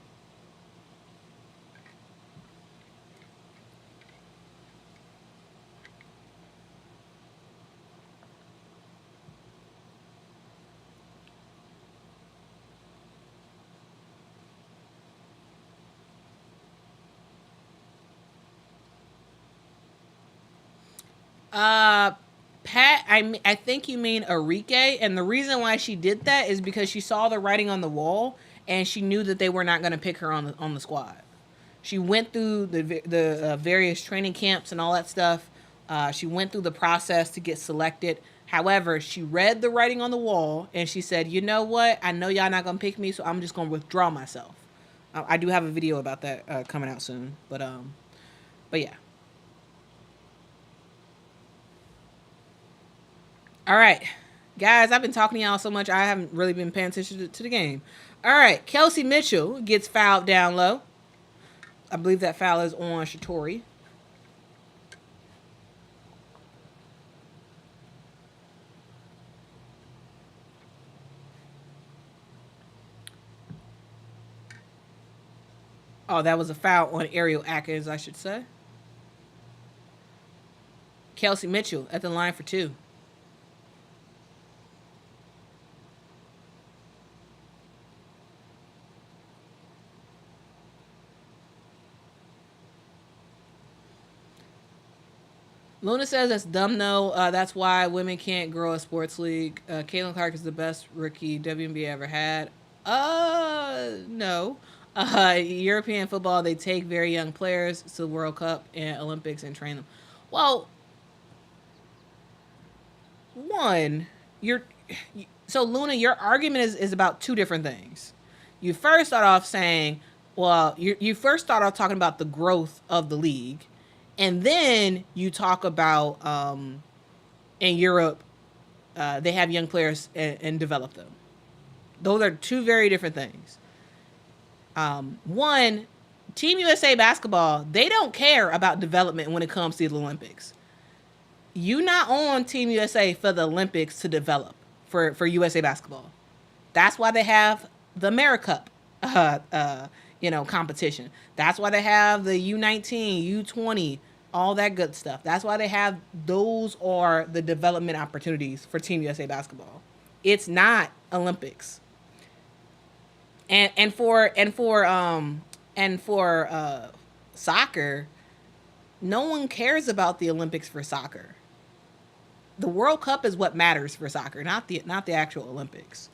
Pat, I think you mean Arike, and the reason why she did that is because she saw the writing on the wall, and she knew that they were not going to pick her on the squad. She went through the various training camps and all that stuff. She went through the process to get selected. However, she read the writing on the wall, and she said, "You know what? I know y'all not going to pick me, so I'm just going to withdraw myself." I do have a video about that coming out soon, but yeah. All right, guys, I've been talking to y'all so much I haven't really been paying attention to the game. All right, Kelsey Mitchell gets fouled down low. I believe that foul is on Shatori. Oh, that was a foul on Ariel Atkins, I should say. Kelsey Mitchell at the line for 2. Luna says that's dumb. No, that's why women can't grow a sports league. Caitlin Clark is the best rookie WNBA ever had. No. European football, they take very young players to the World Cup and Olympics and train them. Well, one, so Luna, your argument is about 2 different things. You first start off saying, well, you first start off talking about the growth of the league. And then you talk about in Europe, they have young players and develop them. Those are 2 very different things. One, Team USA basketball, they don't care about development when it comes to the Olympics. You not on Team USA for the Olympics to develop for USA basketball. That's why they have the AmeriCup. competition. That's why they have the U19, U20, all that good stuff. That's why they have those are the development opportunities for Team USA basketball. It's not Olympics. And for soccer, no one cares about the Olympics for soccer. The World Cup is what matters for soccer, not the actual Olympics.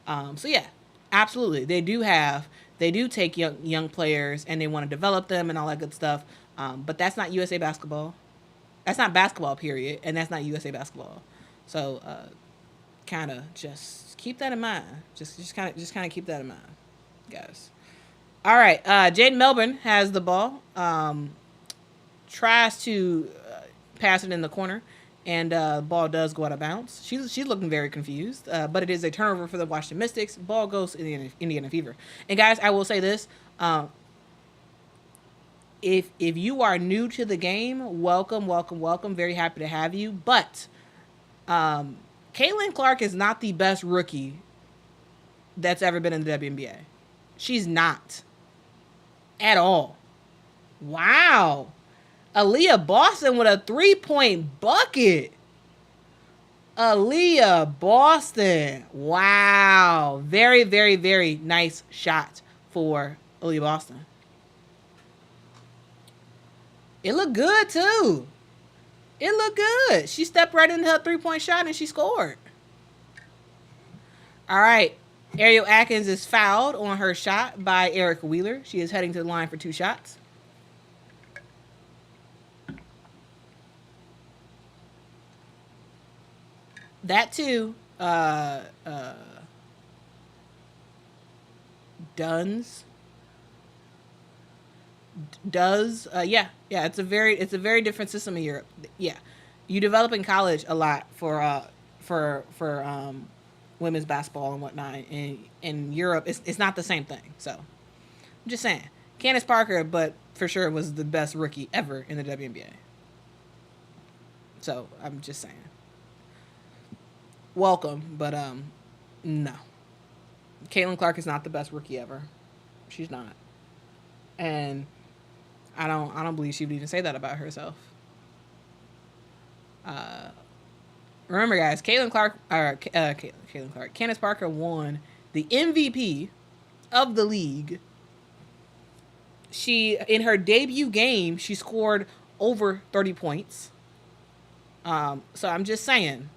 So yeah, absolutely, they do take young players and they want to develop them and all that good stuff. But that's not USA basketball. That's not basketball, period, and that's not USA basketball. So kind of just keep that in mind. Just kind of keep that in mind, guys. All right, Jaden Melbourne has the ball. Tries to pass it in the corner, and ball does go out of bounds. She's looking very confused, but it is a turnover for the Washington Mystics. Ball goes to the Indiana Fever. And guys, I will say this: if you are new to the game, welcome, welcome, welcome. Very happy to have you. But Caitlin Clark is not the best rookie that's ever been in the WNBA. She's not at all. Wow. Aaliyah Boston with a 3-point bucket. Aaliyah Boston. Wow. Very, very, very nice shot for Aaliyah Boston. It looked good, too. It looked good. She stepped right into her 3-point shot and she scored. All right. Ariel Atkins is fouled on her shot by Erica Wheeler. She is heading to the line for 2 shots. That too, Duns does, yeah, it's a very different system in Europe. Yeah, you develop in college a lot for women's basketball and whatnot. In Europe, it's not the same thing. So I'm just saying, Candace Parker, but for sure was the best rookie ever in the WNBA. So I'm just saying. Welcome, but no. Caitlin Clark is not the best rookie ever. She's not, and I don't believe she would even say that about herself. Remember, guys, Caitlin Clark, Candace Parker won the MVP of the league. She, in her debut game, she scored over 30 points. So I'm just saying.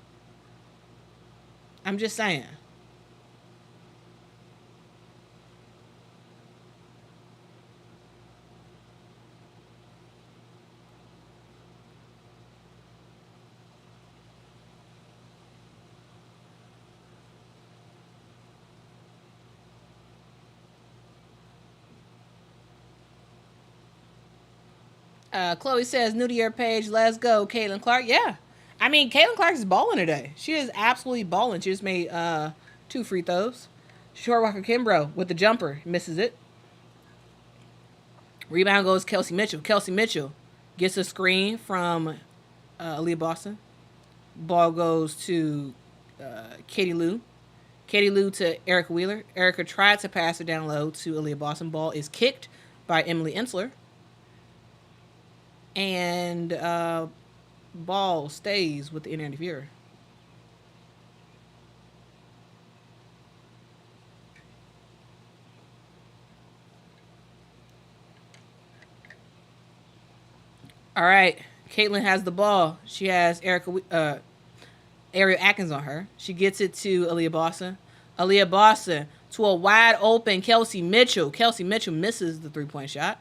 Chloe says, new to your page, let's go, Caitlin Clark. Yeah. I mean, Caitlin Clark is balling today. She is absolutely balling. She just made 2 free throws. Short Walker Kimbrough with the jumper. Misses it. Rebound goes Kelsey Mitchell. Kelsey Mitchell gets a screen from Aaliyah Boston. Ball goes to Katie Lou. Katie Lou to Erica Wheeler. Erica tried to pass it down low to Aaliyah Boston. Ball is kicked by Emily Ensler. And ball stays with the Indiana Fever. All right, Caitlin has the ball. She has Ariel Atkins on her. She gets it to Aaliyah Boston. Aaliyah Boston to a wide open Kelsey Mitchell. Kelsey Mitchell misses the 3-point shot.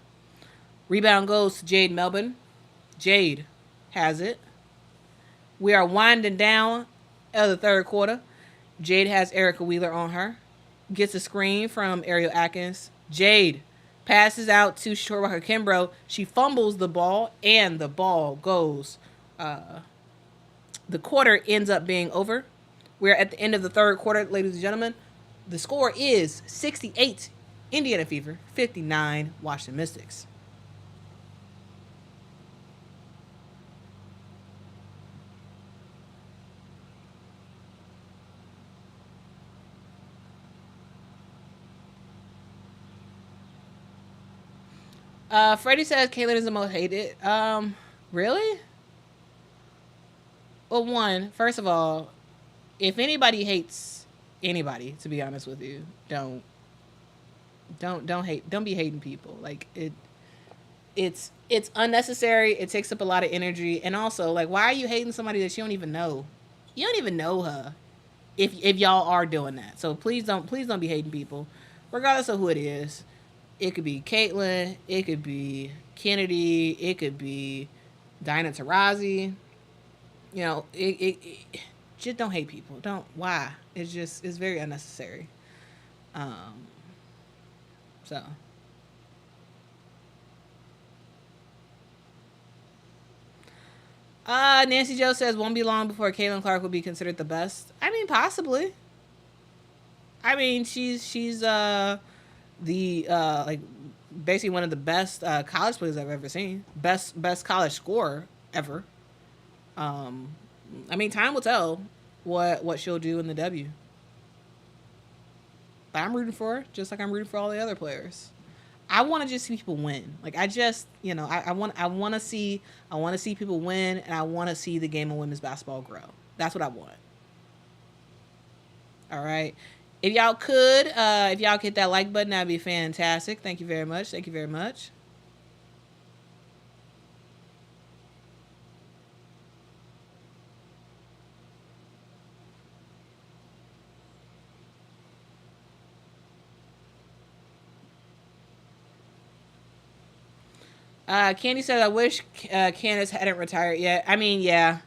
Rebound goes to Jade Melbourne. Jade has it. We are winding down of the third quarter. Jade has Erica Wheeler on her. Gets a screen from Ariel Atkins. Jade passes out to Short Walker Kimbrough. She fumbles the ball, and the ball goes. The quarter ends up being over. We're at the end of the third quarter, ladies and gentlemen. The score is 68 Indiana Fever, 59 Washington Mystics. Freddie says Caitlyn is the most hated. Really? Well, first of all, if anybody hates anybody, to be honest with you, don't be hating people. Like it's unnecessary. It takes up a lot of energy, and also like, why are you hating somebody that you don't even know? You don't even know her. If y'all are doing that, so please don't be hating people, regardless of who it is. It could be Caitlyn, it could be Kennedy, it could be Diana Taurasi. It just don't hate people. Don't why? It's very unnecessary. Um, so Nancy Joe says won't be long before Caitlin Clark will be considered the best. I mean, possibly. I mean, she's the like basically one of the best college players I've ever seen. Best college scorer ever. Um, I mean, time will tell what she'll do in the W. But I'm rooting for her, just like I'm rooting for all the other players. I want to just see people win. Like I just, I want to see people win, and I want to see the game of women's basketball grow. That's what I want. All right. If y'all hit that like button, that'd be fantastic. Thank you very much. Thank you very much. Candy says, I wish Candace hadn't retired yet. I mean, yeah.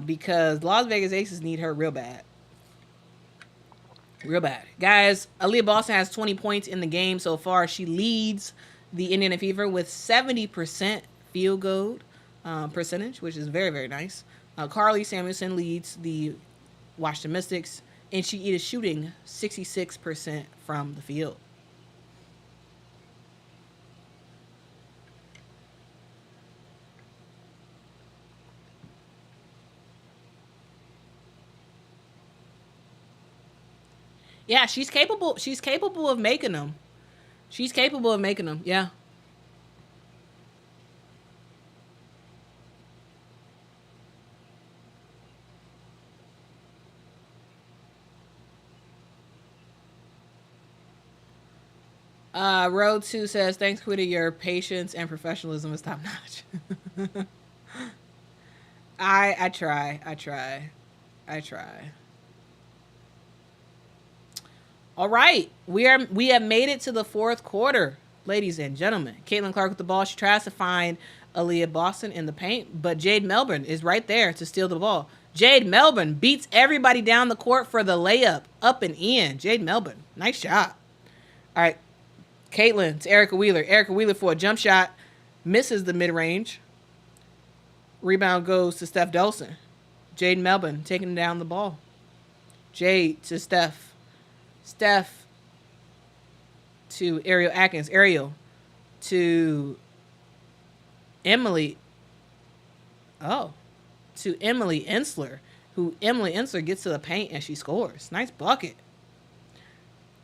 Because Las Vegas Aces need her real bad. Real bad. Guys, Aaliyah Boston has 20 points in the game so far. She leads the Indiana Fever with 70% field goal percentage, which is very, very nice. Carly Samuelson leads the Washington Mystics, and she is shooting 66% from the field. Yeah, she's capable. She's capable of making them. She's capable of making them. Yeah. Road 2 says, thanks, Quita. Your patience and professionalism is top notch. I try. I try. I try. All right. We have made it to the fourth quarter, ladies and gentlemen. Caitlin Clark with the ball. She tries to find Aaliyah Boston in the paint, but Jade Melbourne is right there to steal the ball. Jade Melbourne beats everybody down the court for the layup, up and in. Jade Melbourne, nice job. All right, Caitlin to Erica Wheeler. Erica Wheeler for a jump shot, misses the mid-range. Rebound goes to Steph Dolson. Jade Melbourne taking down the ball. Jade to Steph. Steph to Ariel Atkins. Ariel to Emily. Oh, to Emily Ensler, who Emily Ensler gets to the paint and she scores. Nice bucket.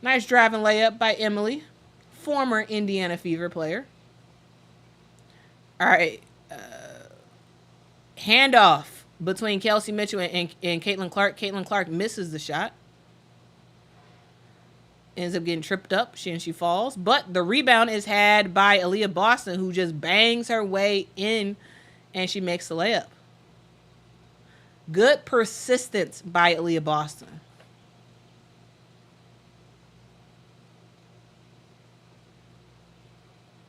Nice driving layup by Emily, former Indiana Fever player. All right. Handoff between Kelsey Mitchell and Caitlin Clark. Caitlin Clark misses the shot. Ends up getting tripped up. She falls. But the rebound is had by Aaliyah Boston, who just bangs her way in and she makes the layup. Good persistence by Aaliyah Boston.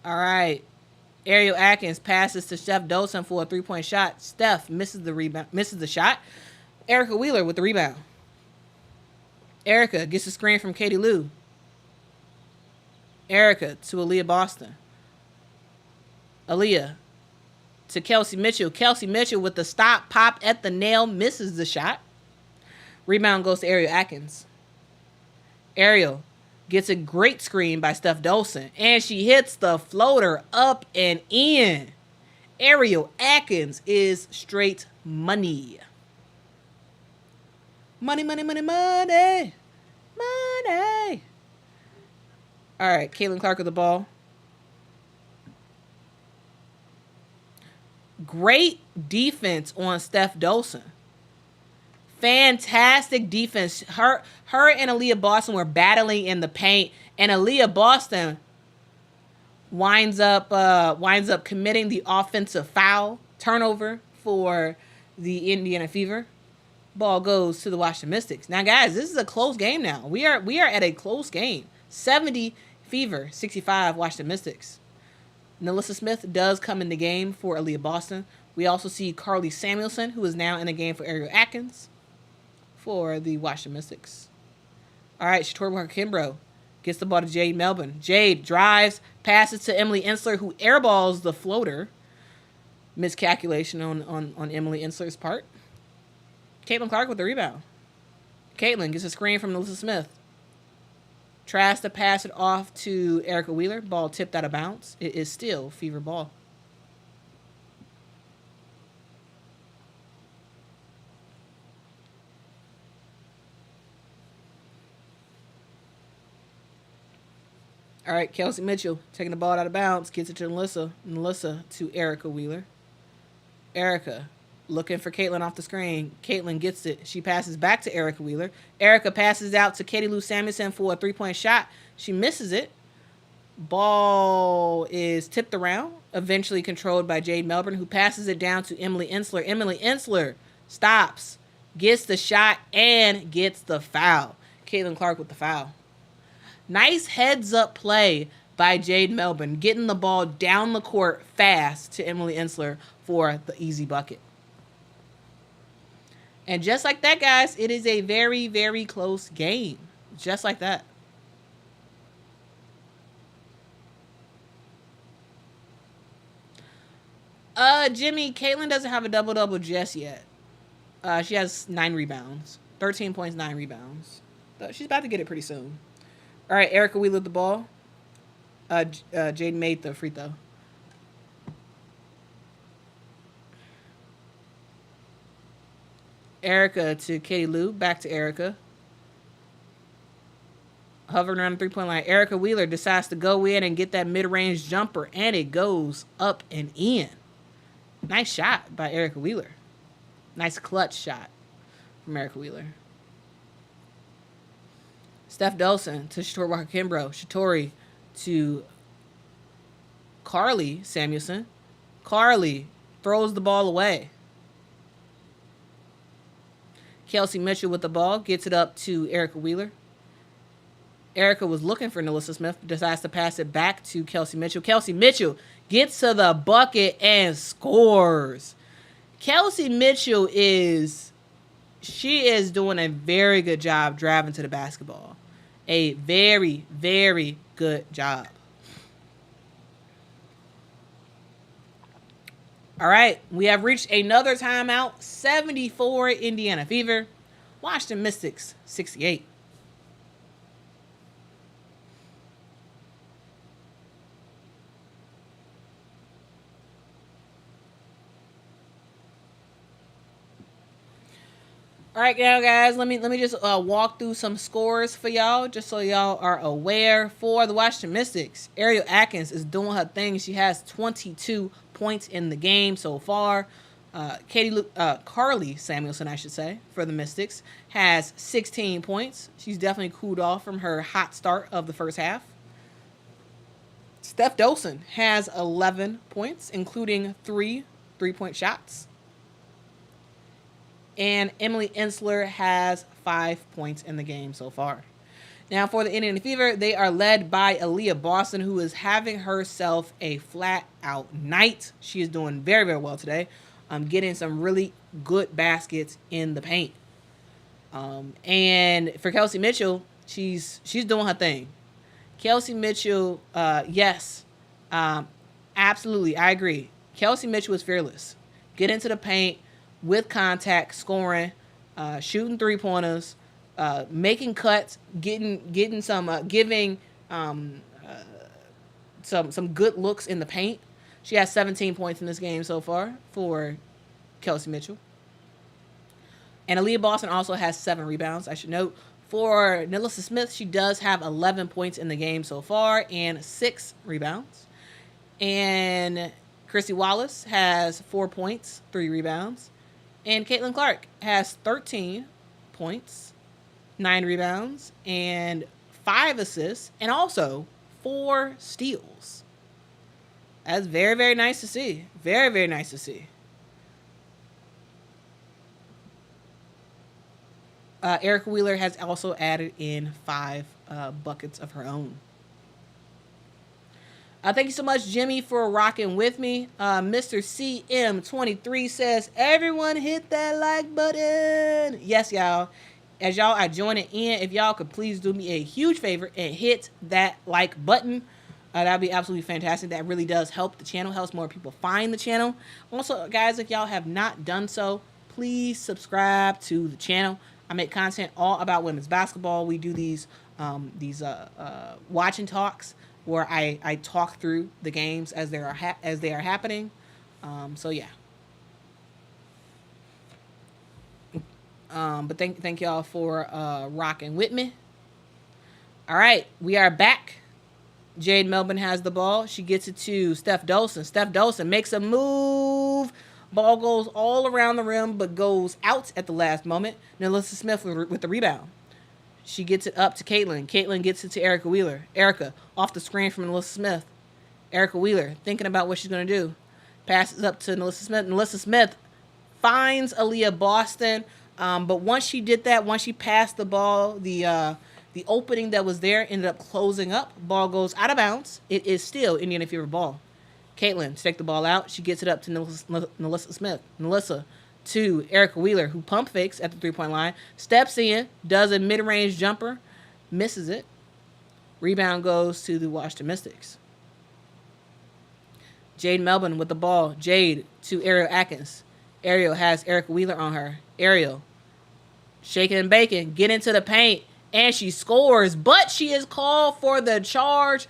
All right. Ariel Atkins passes to Steph Dolson for a three-point shot. Steph misses the rebound, misses the shot. Erica Wheeler with the rebound. Erica gets a screen from Katie Lou. Erica to Aaliyah Boston. Aaliyah to Kelsey Mitchell. Kelsey Mitchell with the stop pop at the nail, misses the shot. Rebound goes to Ariel Atkins. Ariel gets a great screen by Steph Dolson, and she hits the floater up and in. Ariel Atkins is straight money. Money, money, money, money. Money. All right, Caitlin Clark with the ball. Great defense on Steph Dolson. Fantastic defense. Her and Aaliyah Boston were battling in the paint, and Aaliyah Boston winds up committing the offensive foul turnover for the Indiana Fever. Ball goes to the Washington Mystics. Now, guys, this is a close game now. We are at a close game. 70 Fever, 65 Washington Mystics. Nalissa Smith does come in the game for Aaliyah Boston. We also see Carly Samuelson, who is now in the game for Ariel Atkins for the Washington Mystics. All right, Shatori Walker-Kimbrough gets the ball to Jade Melbourne. Jade drives, passes to Emily Ensler, who airballs the floater. Miscalculation on Emily Ensler's part. Caitlin Clark with the rebound. Caitlin gets a screen from Nalissa Smith. Tries to pass it off to Erica Wheeler. Ball tipped out of bounds. It is still Fever ball. All right, Kelsey Mitchell taking the ball out of bounds. Gets it to Nalissa. Nalissa to Erica Wheeler. Erica looking for Caitlin off the screen. Caitlin gets it. She passes back to Erica Wheeler. Erica passes out to Katie Lou Samuelson for a three-point shot. She misses it. Ball is tipped around, eventually controlled by Jade Melbourne, who passes it down to Emily Ensler. Emily Ensler stops, gets the shot, and gets the foul. Caitlin Clark with the foul. Nice heads-up play by Jade Melbourne, getting the ball down the court fast to Emily Ensler for the easy bucket. And just like that, guys, it is a very, very close game. Just like that. Jimmy, Caitlin doesn't have a double-double just yet. She has 9 rebounds. 13 points, 9 rebounds. She's about to get it pretty soon. All right, Erica Wheeler the ball. Jaden made the free throw. Erica to Katie Lou. Back to Erica. Hovering around the three-point line. Erica Wheeler decides to go in and get that mid-range jumper, and it goes up and in. Nice shot by Erica Wheeler. Nice clutch shot from Erica Wheeler. Steph Dolson to Shatori Walker-Kimbrough. Shatori to Carly Samuelson. Carly throws the ball away. Kelsey Mitchell with the ball. Gets it up to Erica Wheeler. Erica was looking for Nalissa Smith. Decides to pass it back to Kelsey Mitchell. Kelsey Mitchell gets to the bucket and scores. Kelsey Mitchell is doing a very good job driving to the basketball. A very, very good job. All right, we have reached another timeout. 74 Indiana Fever. Washington Mystics 68. All right, now, guys, let me just walk through some scores for y'all, just so y'all are aware. For the Washington Mystics, Ariel Atkins is doing her thing. She has 22 points in the game so far. Carly Samuelson, I should say, for the Mystics, has 16 points. She's definitely cooled off from her hot start of the first half. Steph Dolson has 11 points, including 3 3-point shots. And Emily Ensler has 5 points in the game so far. Now, for the Indiana Fever, they are led by Aaliyah Boston, who is having herself a flat-out night. She is doing very, very well today. Getting some really good baskets in the paint. And for Kelsey Mitchell, she's doing her thing. Kelsey Mitchell, yes, absolutely, I agree. Kelsey Mitchell is fearless. Get into the paint with contact, scoring, shooting three-pointers, making cuts, getting some, giving some good looks in the paint. She has 17 points in this game so far for Kelsey Mitchell. And Aaliyah Boston also has 7 rebounds, I should note. For Nalissa Smith, she does have 11 points in the game so far and 6 rebounds. And Chrissy Wallace has 4 points, 3 rebounds. And Caitlin Clark has 13 points, 9 rebounds, and 5 assists, and also 4 steals. That's very, very nice to see. Very, very nice to see. Erica Wheeler has also added in 5 buckets of her own. Thank you so much, Jimmy, for rocking with me. Mr. CM23 says, everyone hit that like button. Yes, y'all. As y'all are joining in, if y'all could please do me a huge favor and hit that like button. That would be absolutely fantastic. That really does help the channel, helps more people find the channel. Also, guys, if y'all have not done so, please subscribe to the channel. I make content all about women's basketball. We do these watch and talks where I talk through the games as they are happening. So yeah. But thank y'all for rocking with me. All right, we are back. Jade Melbourne has the ball. She gets it to Steph Dolson. Steph Dolson makes a move. Ball goes all around the rim, but goes out at the last moment. Melissa Smith with the rebound. She gets it up to Caitlin. Caitlin gets it to Erica Wheeler. Erica off the screen from Melissa Smith. Erica Wheeler thinking about what she's going to do. Passes up to Melissa Smith. Melissa Smith finds Aaliyah Boston. But once she did that, once she passed the ball, the opening that was there ended up closing up. Ball goes out of bounds. It is still Indiana Fever ball. Caitlin takes the ball out. She gets it up to Melissa Smith. Melissa to Erica Wheeler, who pump fakes at the three-point line. Steps in, does a mid-range jumper, misses it. Rebound goes to the Washington Mystics. Jade Melbourne with the ball. Jade to Ariel Atkins. Ariel has Erica Wheeler on her. Ariel shaking and baking, get into the paint, and she scores, but she is called for the charge.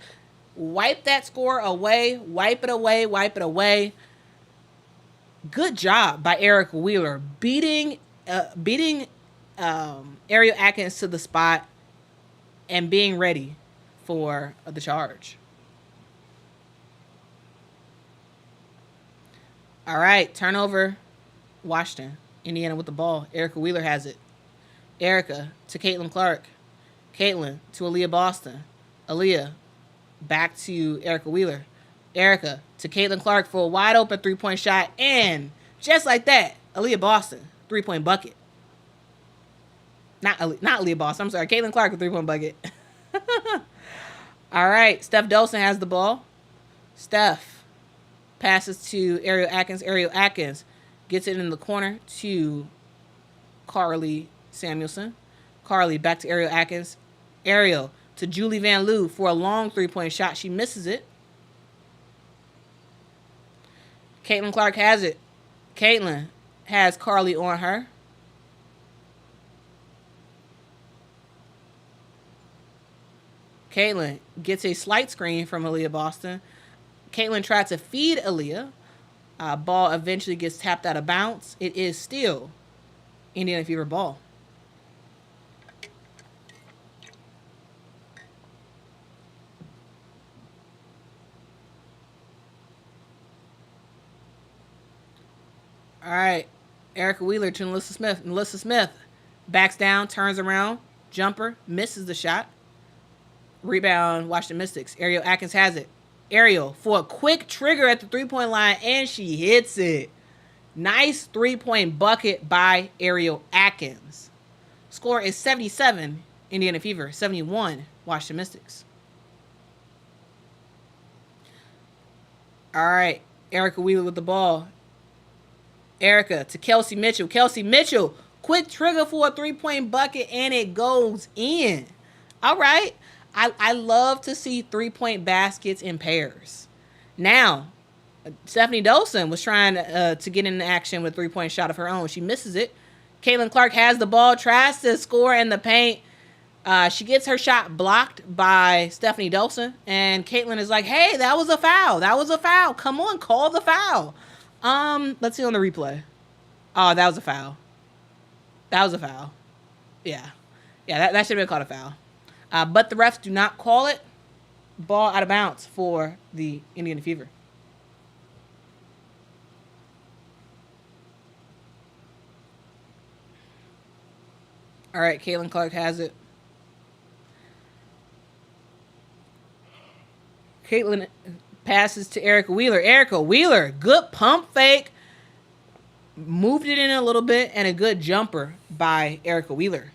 Wipe that score away. Wipe it away. Wipe it away. Good job by Erica Wheeler beating Ariel Atkins to the spot and being ready for the charge. All right, turnover. Washington, Indiana with the ball. Erica Wheeler has it. Erica to Caitlin Clark. Caitlin to Aaliyah Boston. Aaliyah back to Erica Wheeler. Erica to Caitlin Clark for a wide open 3-point shot. And just like that, Aaliyah Boston, 3-point bucket. Not Aaliyah Boston. I'm sorry. Caitlin Clark with 3-point bucket. All right. Steph Dolson has the ball. Steph passes to Ariel Atkins. Ariel Atkins gets it in the corner to Carly Samuelson. Carly back to Ariel Atkins. Ariel to Julie Van Loo for a long 3-point shot. She misses it. Caitlin Clark has it. Caitlin has Carly on her. Caitlin gets a slight screen from Aaliyah Boston. Caitlin tried to feed Aaliyah. Ball eventually gets tapped out of bounds. It is still Indiana Fever ball. All right. Erica Wheeler to Melissa Smith. Melissa Smith backs down, turns around, jumper, misses the shot. Rebound, Washington Mystics. Ariel Atkins has it. Ariel for a quick trigger at the 3-point line, and she hits it. Nice 3-point bucket by Ariel Atkins. Score is 77, Indiana Fever. 71, Washington Mystics. All right. Erica Wheeler with the ball. Erica to Kelsey Mitchell. Kelsey Mitchell, quick trigger for a 3-point bucket, and it goes in. All right. I love to see 3-point baskets in pairs. Now, Stephanie Dolson was trying to get into action with a 3-point shot of her own. She misses it. Caitlin Clark has the ball, tries to score in the paint. She gets her shot blocked by Stephanie Dolson, and Caitlin is like, hey, that was a foul. That was a foul. Come on, call the foul. Let's see on the replay. Oh, that was a foul. That was a foul. Yeah. Yeah, that should have been called a foul. But the refs do not call it. Ball out of bounds for the Indiana Fever. All right, Caitlin Clark has it. Caitlin passes to Erica Wheeler. Erica Wheeler, good pump fake. Moved it in a little bit, and a good jumper by Erica Wheeler.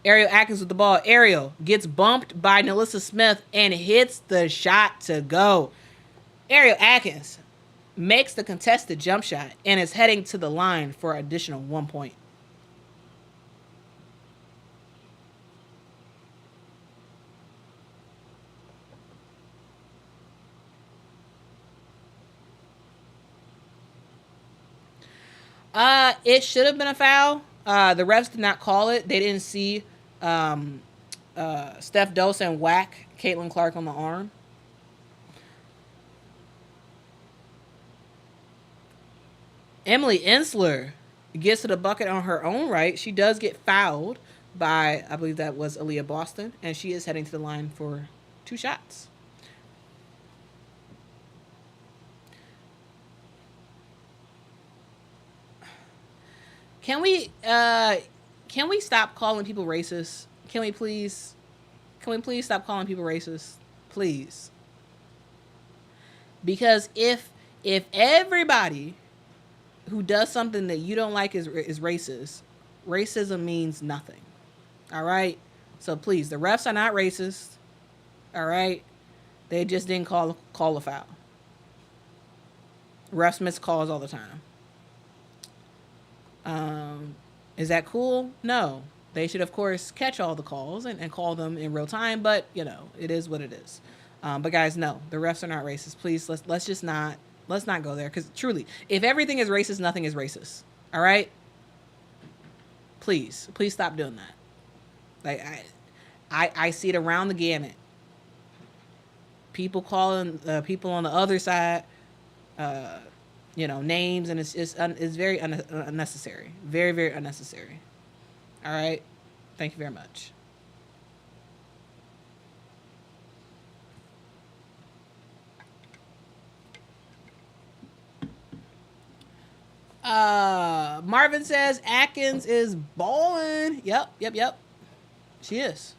Ariel Atkins with the ball. Ariel gets bumped by Nalissa Smith and hits the shot to go. Ariel Atkins makes the contested jump shot and is heading to the line for an additional 1 point. It should have been a foul. The refs did not call it. They didn't see Steph Dosen whack Caitlin Clark on the arm. Emily Ensler gets to the bucket on her own right. She does get fouled by, I believe that was Aaliyah Boston, and she is heading to the line for 2 shots. Can we stop calling people racist? Can we please stop calling people racist? Please. Because if everybody who does something that you don't like is racist, racism means nothing. All right? So please, the refs are not racist. All right? They just didn't call a foul. Refs miss calls all the time. Is that cool? No. They should, of course, catch all the calls and call them in real time, but, it is what it is. But, guys, no. The refs are not racist. Please, let's just not... Let's not go there, because truly, if everything is racist, nothing is racist. All right? Please stop doing that. Like, I see it around the gamut. People calling people on the other side, names, and it's very unnecessary. Very, very unnecessary. All right? Thank you very much. Marvin says Atkins is balling. Yep. She is.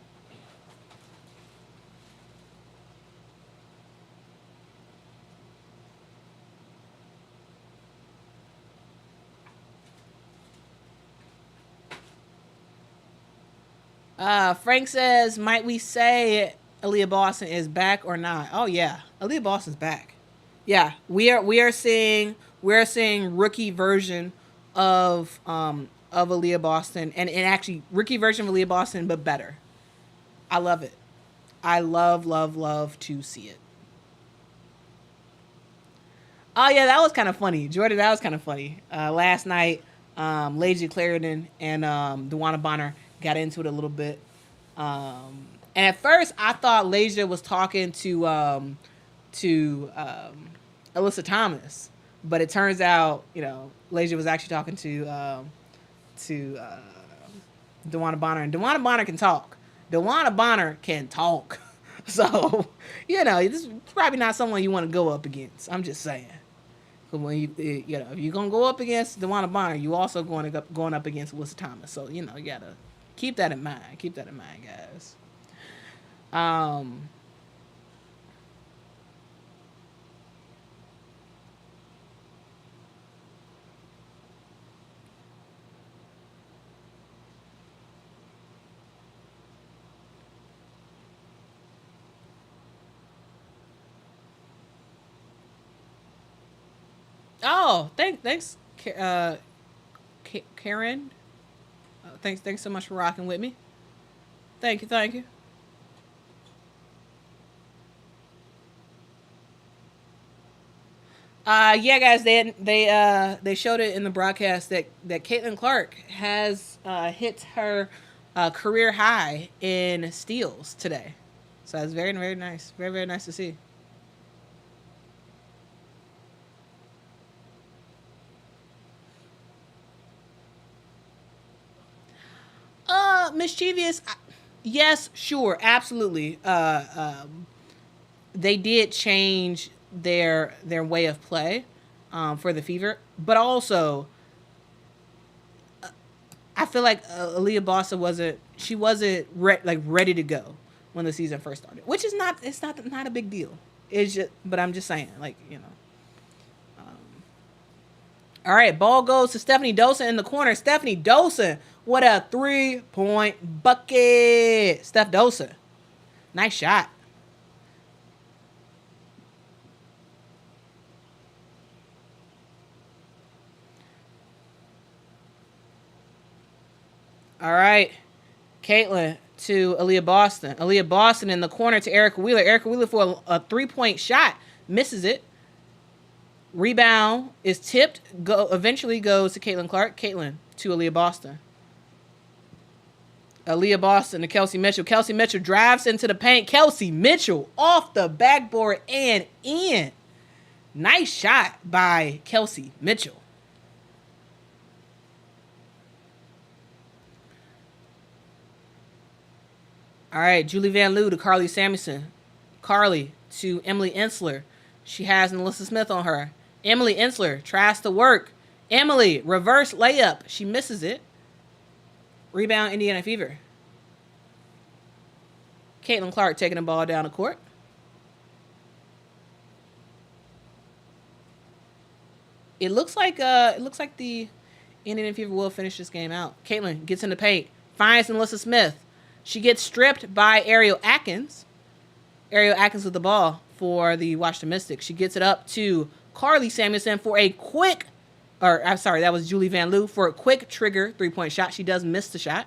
Frank says, might we say Aaliyah Boston is back or not? Oh yeah, Aaliyah Boston's back. Yeah, we are seeing rookie version of Aaliyah Boston, and actually rookie version of Aaliyah Boston, but better. I love it. I love to see it. Oh yeah, that was kind of funny, Jordan. That was kind of funny. Last night, Lazy Clarendon and DeWanna Bonner got into it a little bit. And at first, I thought Lasia was talking to Alyssa Thomas, but it turns out, Lasia was actually talking to DeWanna Bonner, and DeWanna Bonner can talk. DeWanna Bonner can talk. So, this is probably not someone you want to go up against. I'm just saying. When if you're gonna go up against DeWanna Bonner, you also going up against Alyssa Thomas. So, you gotta keep that in mind. Keep that in mind, guys. Oh, thanks, Karen. Thanks so much for rocking with me. Thank you. Yeah, guys, they showed it in the broadcast that Caitlin Clark has hit her career high in steals today. So that's very, very nice. Very, very nice to see. Mischievous. Yes, sure, absolutely. They did change their way of play for the Fever, but also I feel like Aaliyah Boston wasn't ready to go when the season first started, which is not a big deal. It's just, but I'm just saying, like, you know. All right, ball goes to Stephanie Dosen in the corner. Stephanie Dosen, what a 3-point bucket. Steph Dosen, nice shot. All right, Caitlin to Aaliyah Boston. Aaliyah Boston in the corner to Erica Wheeler. Erica Wheeler for a 3-point shot, misses it. Rebound is tipped. Eventually goes to Caitlin Clark. Caitlin to Aaliyah Boston. Aaliyah Boston to Kelsey Mitchell. Kelsey Mitchell drives into the paint. Kelsey Mitchell off the backboard and in. Nice shot by Kelsey Mitchell. All right, Julie Van Loo to Carly Samuelson. Carly to Emily Ensler. She has Melissa Smith on her. Emily Ensler tries to work. Emily, reverse layup. She misses it. Rebound, Indiana Fever. Caitlin Clark taking the ball down the court. It looks like the Indiana Fever will finish this game out. Caitlin gets in the paint, finds Melissa Smith. She gets stripped by Ariel Atkins. Ariel Atkins with the ball for the Washington Mystics. She gets it up to Carly Samuelson for a quick, that was Julie Van Loo for a quick trigger 3-point shot. She does miss the shot.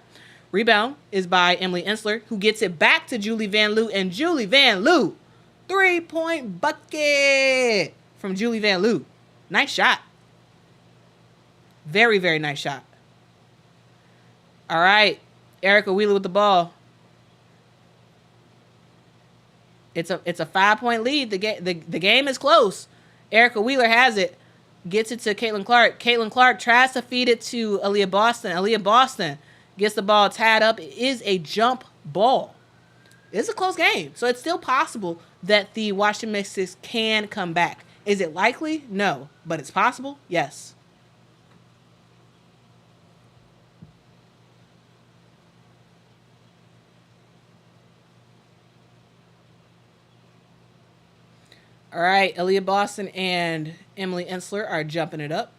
Rebound is by Emily Ensler, who gets it back to Julie Van Loo, and Julie Van Loo, 3-point bucket from Julie Van Loo. Nice shot. Very, very nice shot. All right, Erica Wheeler with the ball. It's a 5-point lead. The game is close. Erica Wheeler has it. Gets it to Caitlin Clark. Caitlin Clark tries to feed it to Aaliyah Boston. Aaliyah Boston gets the ball tied up. It is a jump ball. It's a close game. So it's still possible that the Washington Mystics can come back. Is it likely? No. But it's possible? Yes. All right, Aaliyah Boston and Emily Ensler are jumping it up.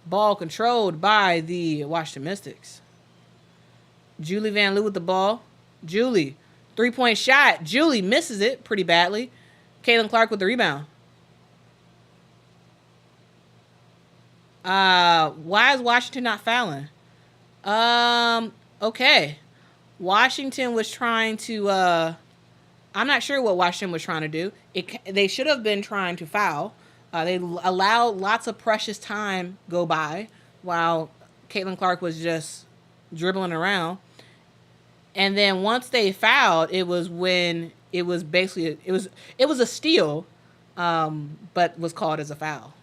Ball controlled by the Washington Mystics. Julie Van Loo with the ball. Julie, 3-point shot. Julie misses it pretty badly. Caitlin Clark with the rebound. Why is Washington not fouling? Okay. Washington was trying to, I'm not sure what Washington was trying to do. They should have been trying to foul. They allowed lots of precious time go by while Caitlin Clark was just dribbling around. And then once they fouled, it was when it was basically, it was a steal, but was called as a foul.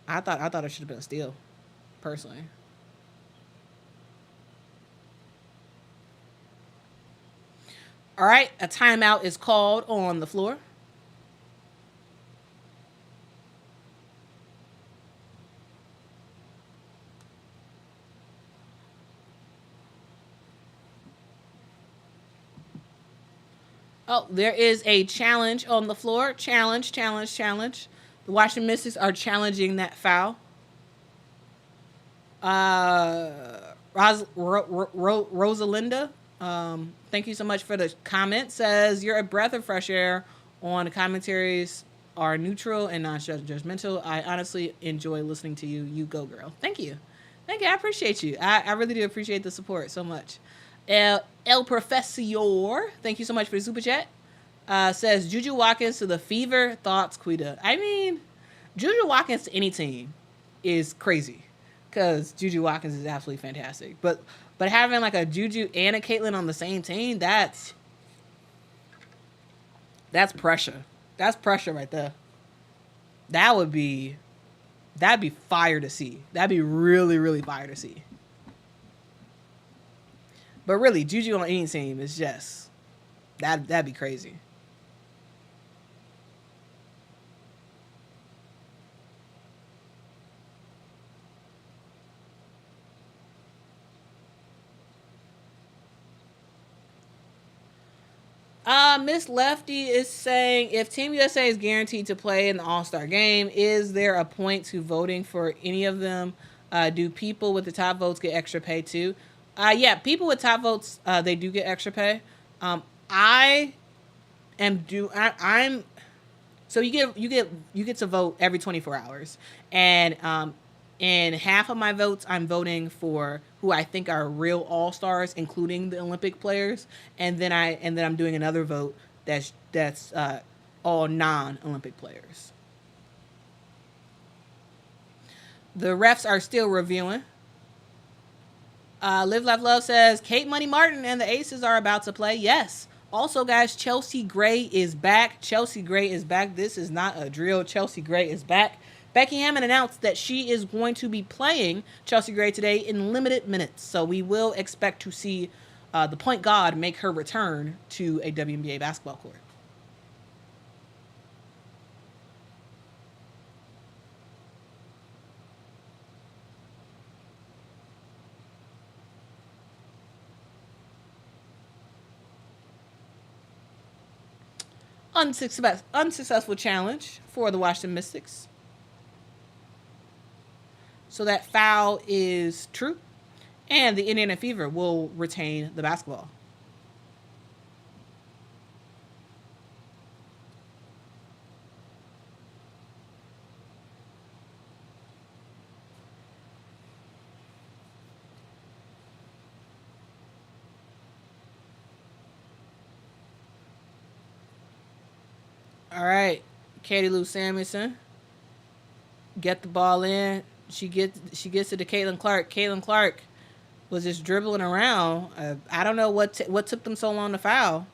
I thought it should have been a steal, personally. All right, a timeout is called on the floor. Oh, there is a challenge on the floor. Challenge. The Washington Mystics are challenging that foul. Rosalinda, thank you so much for the comment. Says, you're a breath of fresh air on the commentaries are neutral and non-judgmental. I honestly enjoy listening to you. You go, girl. Thank you. I appreciate you. I really do appreciate the support so much. El Professor, thank you so much for the super chat. Says, Juju Watkins to the Fever. Thoughts, Quita? I mean, Juju Watkins to any team is crazy because Juju Watkins is absolutely fantastic. But having like a Juju and a Caitlin on the same team, that's pressure. That's pressure right there. That'd be fire to see. That'd be really, really fire to see. But really, Juju on any team is just that'd be crazy. Miss Lefty is saying, if Team USA is guaranteed to play in the All-Star game, is there a point to voting for any of them? Do people with the top votes get extra pay too? Yeah, people with top votes, they do get extra pay. I I'm so you get to vote every 24 hours, and in half of my votes, I'm voting for who I think are real all stars, including the Olympic players, and then I'm doing another vote that's all non-Olympic players. The refs are still reviewing. Live Laugh Love says Kate Money Martin and the Aces are about to play. Yes. Also, guys, Chelsea Gray is back. Chelsea Gray is back. This is not a drill. Chelsea Gray is back. Becky Hammon announced that she is going to be playing Chelsea Gray today in limited minutes. So we will expect to see the point guard make her return to a WNBA basketball court. Unsuccessful challenge for the Washington Mystics. So that foul is true. And the Indiana Fever will retain the basketball. All right. Katie Lou Samuelson. Get the ball in. She gets it to Caitlin Clark. Caitlin Clark was just dribbling around. I don't know what took them so long to foul.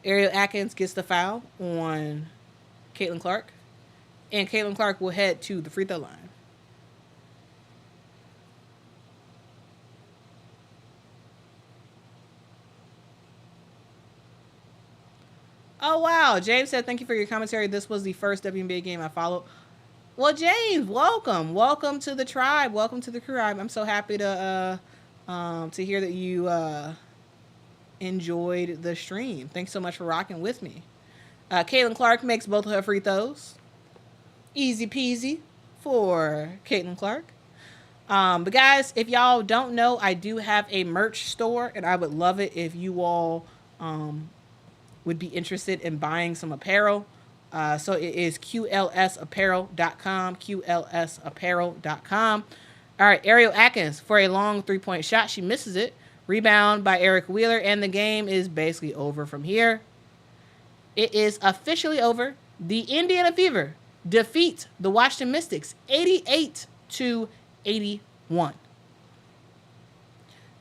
Ariel Atkins gets the foul on Caitlin Clark, and Caitlin Clark will head to the free throw line. Oh wow, James said thank you for your commentary. This was the first WNBA game I followed. Well, James, welcome to the tribe, welcome to the crew. I'm so happy to hear that you enjoyed the stream. Thanks so much for rocking with me. Caitlin Clark makes both of her free throws. Easy peasy for Caitlin Clark. But guys, if y'all don't know, I do have a merch store, and I would love it if you all would be interested in buying some apparel. So it is qlsapparel.com, qlsapparel.com. All right, Ariel Atkins for a long three-point shot. She misses it. Rebound by Eric Wheeler, and the game is basically over from here. It is officially over. The Indiana Fever defeat the Washington Mystics 88-81.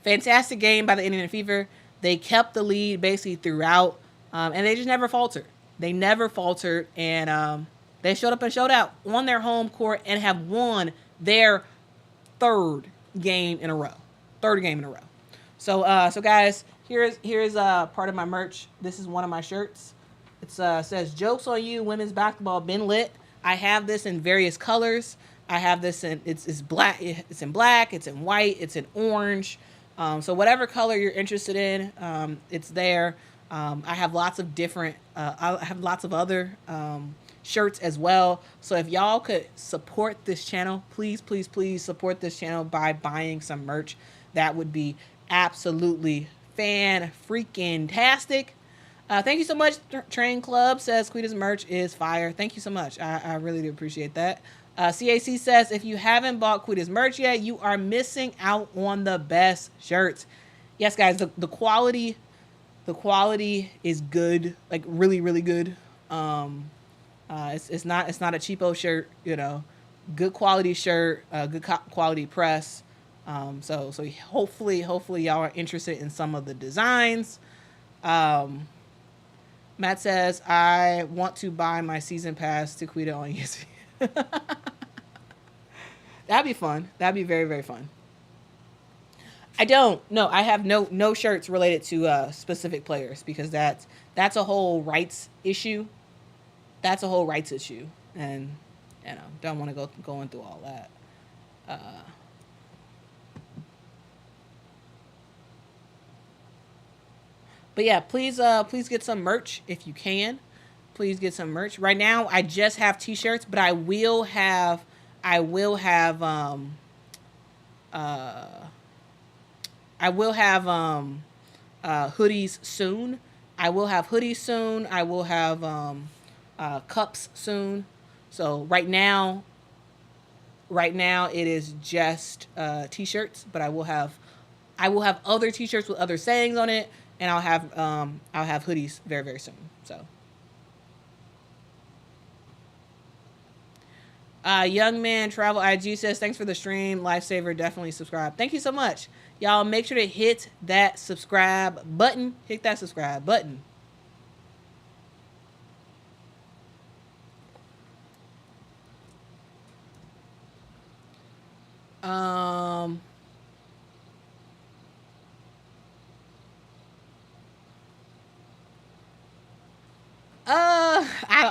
Fantastic game by the Indiana Fever. They kept the lead basically throughout, and they just never faltered. They never faltered, and they showed up and showed out on their home court and have won their third game in a row. So guys, here's part of my merch. This is one of my shirts. It says "Jokes on You, Women's Basketball Been Lit." I have this in various colors. I have this in it's black. It's in black. It's in white. It's in orange. So whatever color you're interested in, it's there. I have lots of different. I have lots of other shirts as well. So if y'all could support this channel, please support this channel by buying some merch. That would be absolutely fan-freaking-tastic. Thank you so much. Train Club says Quita's merch is fire. Thank you so much. I really do appreciate that. CAC says if you haven't bought Quita's merch yet, you are missing out on the best shirts. Yes, guys, the quality is good, like really good. It's not a cheapo shirt, you know. Good quality shirt, good quality press. So hopefully y'all are interested in some of the designs. Matt says I want to buy my season pass to Quita on ESPN. That'd be fun. That'd be very, very fun. I don't. No, I have no shirts related to specific players because that's a whole rights issue. That's a whole rights issue, and don't want to go going through all that. But yeah, please get some merch if you can. Please get some merch. Right now, I just have t-shirts, but uh I will have hoodies soon. I will have hoodies soon. I will have cups soon. So right now it is just t-shirts, but I will have other t-shirts with other sayings on it, and I'll have hoodies very very soon. So, young man travel IG says thanks for the stream, lifesaver. Definitely subscribe. Thank you so much, y'all. Make sure to hit that subscribe button. Hit that subscribe button. Um.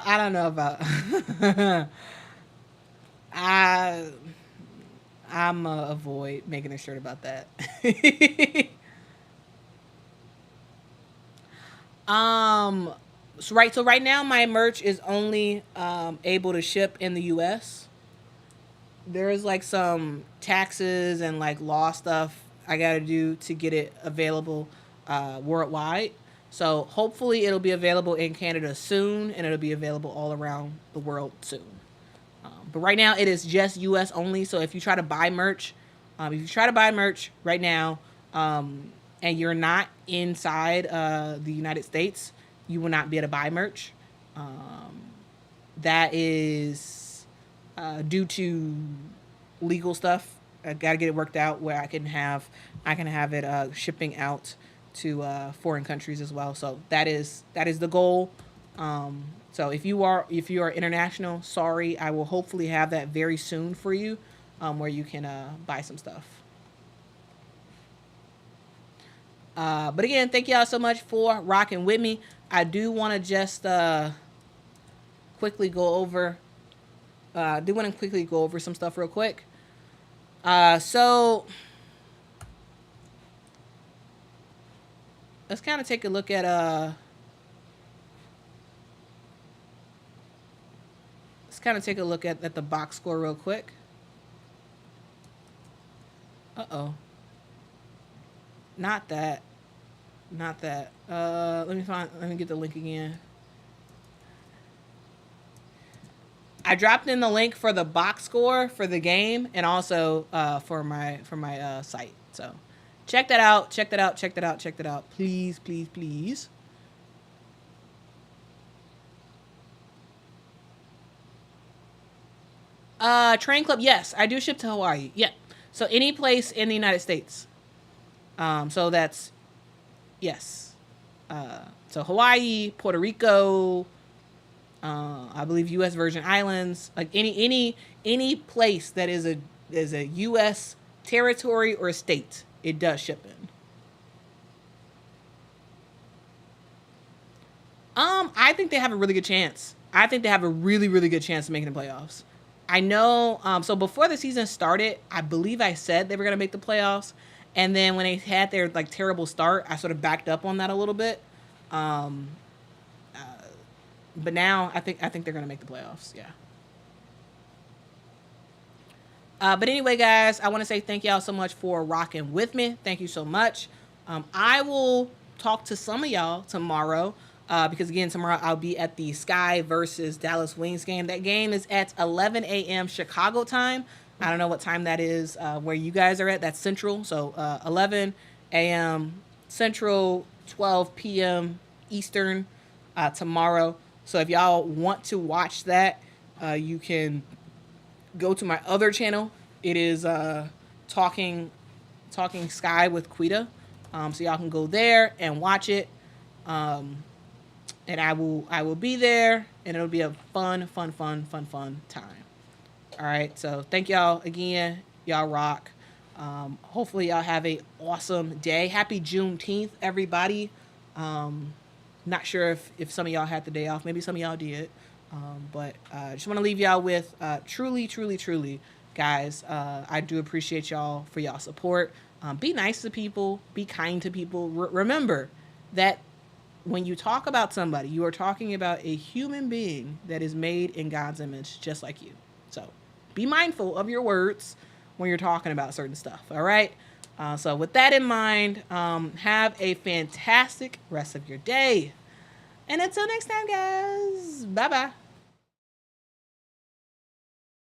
I don't know about. I I'm avoid making a shirt about that. um. So right now my merch is only able to ship in the U.S. There's like some taxes and like law stuff I got to do to get it available worldwide. So hopefully it'll be available in Canada soon, and it'll be available all around the world soon. But right now it is just U.S. only. So if you try to buy merch, right now, and you're not inside the United States, you will not be able to buy merch. Um, that is due to legal stuff. I got to get it worked out where I can have it shipping out to foreign countries as well. So that is the goal. So if you are international, sorry, I will hopefully have that very soon for you, where you can buy some stuff. But again, thank y'all so much for rocking with me. I do want to just quickly go over. Do want to quickly go over some stuff real quick. So let's kind of take a look at at the box score real quick. Uh-oh. Not that. Not that. Let me get the link again. I dropped in the link for the box score for the game, and also for my site. So check that out. Check that out. Check that out. Check that out. Please, please, please. Train Club. Yes, I do ship to Hawaii. Yeah. So any place in the United States. So that's yes. So Hawaii, Puerto Rico, I believe U.S. Virgin Islands, like any place that is a U.S. territory or state, it does ship in. I think they have a really good chance. I think they have a really really good chance of making the playoffs. I know. So before the season started, I believe I said they were gonna make the playoffs, and then when they had their like terrible start, I sort of backed up on that a little bit. Um, but now I think they're gonna make the playoffs. Yeah. But anyway, guys, I want to say thank y'all so much for rocking with me. Thank you so much. I will talk to some of y'all tomorrow. Because again, tomorrow I'll be at the Sky versus Dallas Wings game. That game is at 11 a.m. Chicago time. I don't know what time that is where you guys are at. That's Central. So 11 a.m. Central, 12 p.m. Eastern tomorrow. So if y'all want to watch that, you can go to my other channel. It is Talking Sky with Quita. So y'all can go there and watch it. And I will be there, and it'll be a fun time. All right, so thank y'all again. Y'all rock. Hopefully y'all have a awesome day. Happy Juneteenth, everybody. Not sure if some of y'all had the day off. Maybe some of y'all did. But I just want to leave y'all with truly, guys, I do appreciate y'all for y'all support. Be nice to people. Be kind to people. Remember that when you talk about somebody, you are talking about a human being that is made in God's image, just like you. So be mindful of your words when you're talking about certain stuff. All right. So with that in mind, have a fantastic rest of your day. And until next time, guys. Bye bye.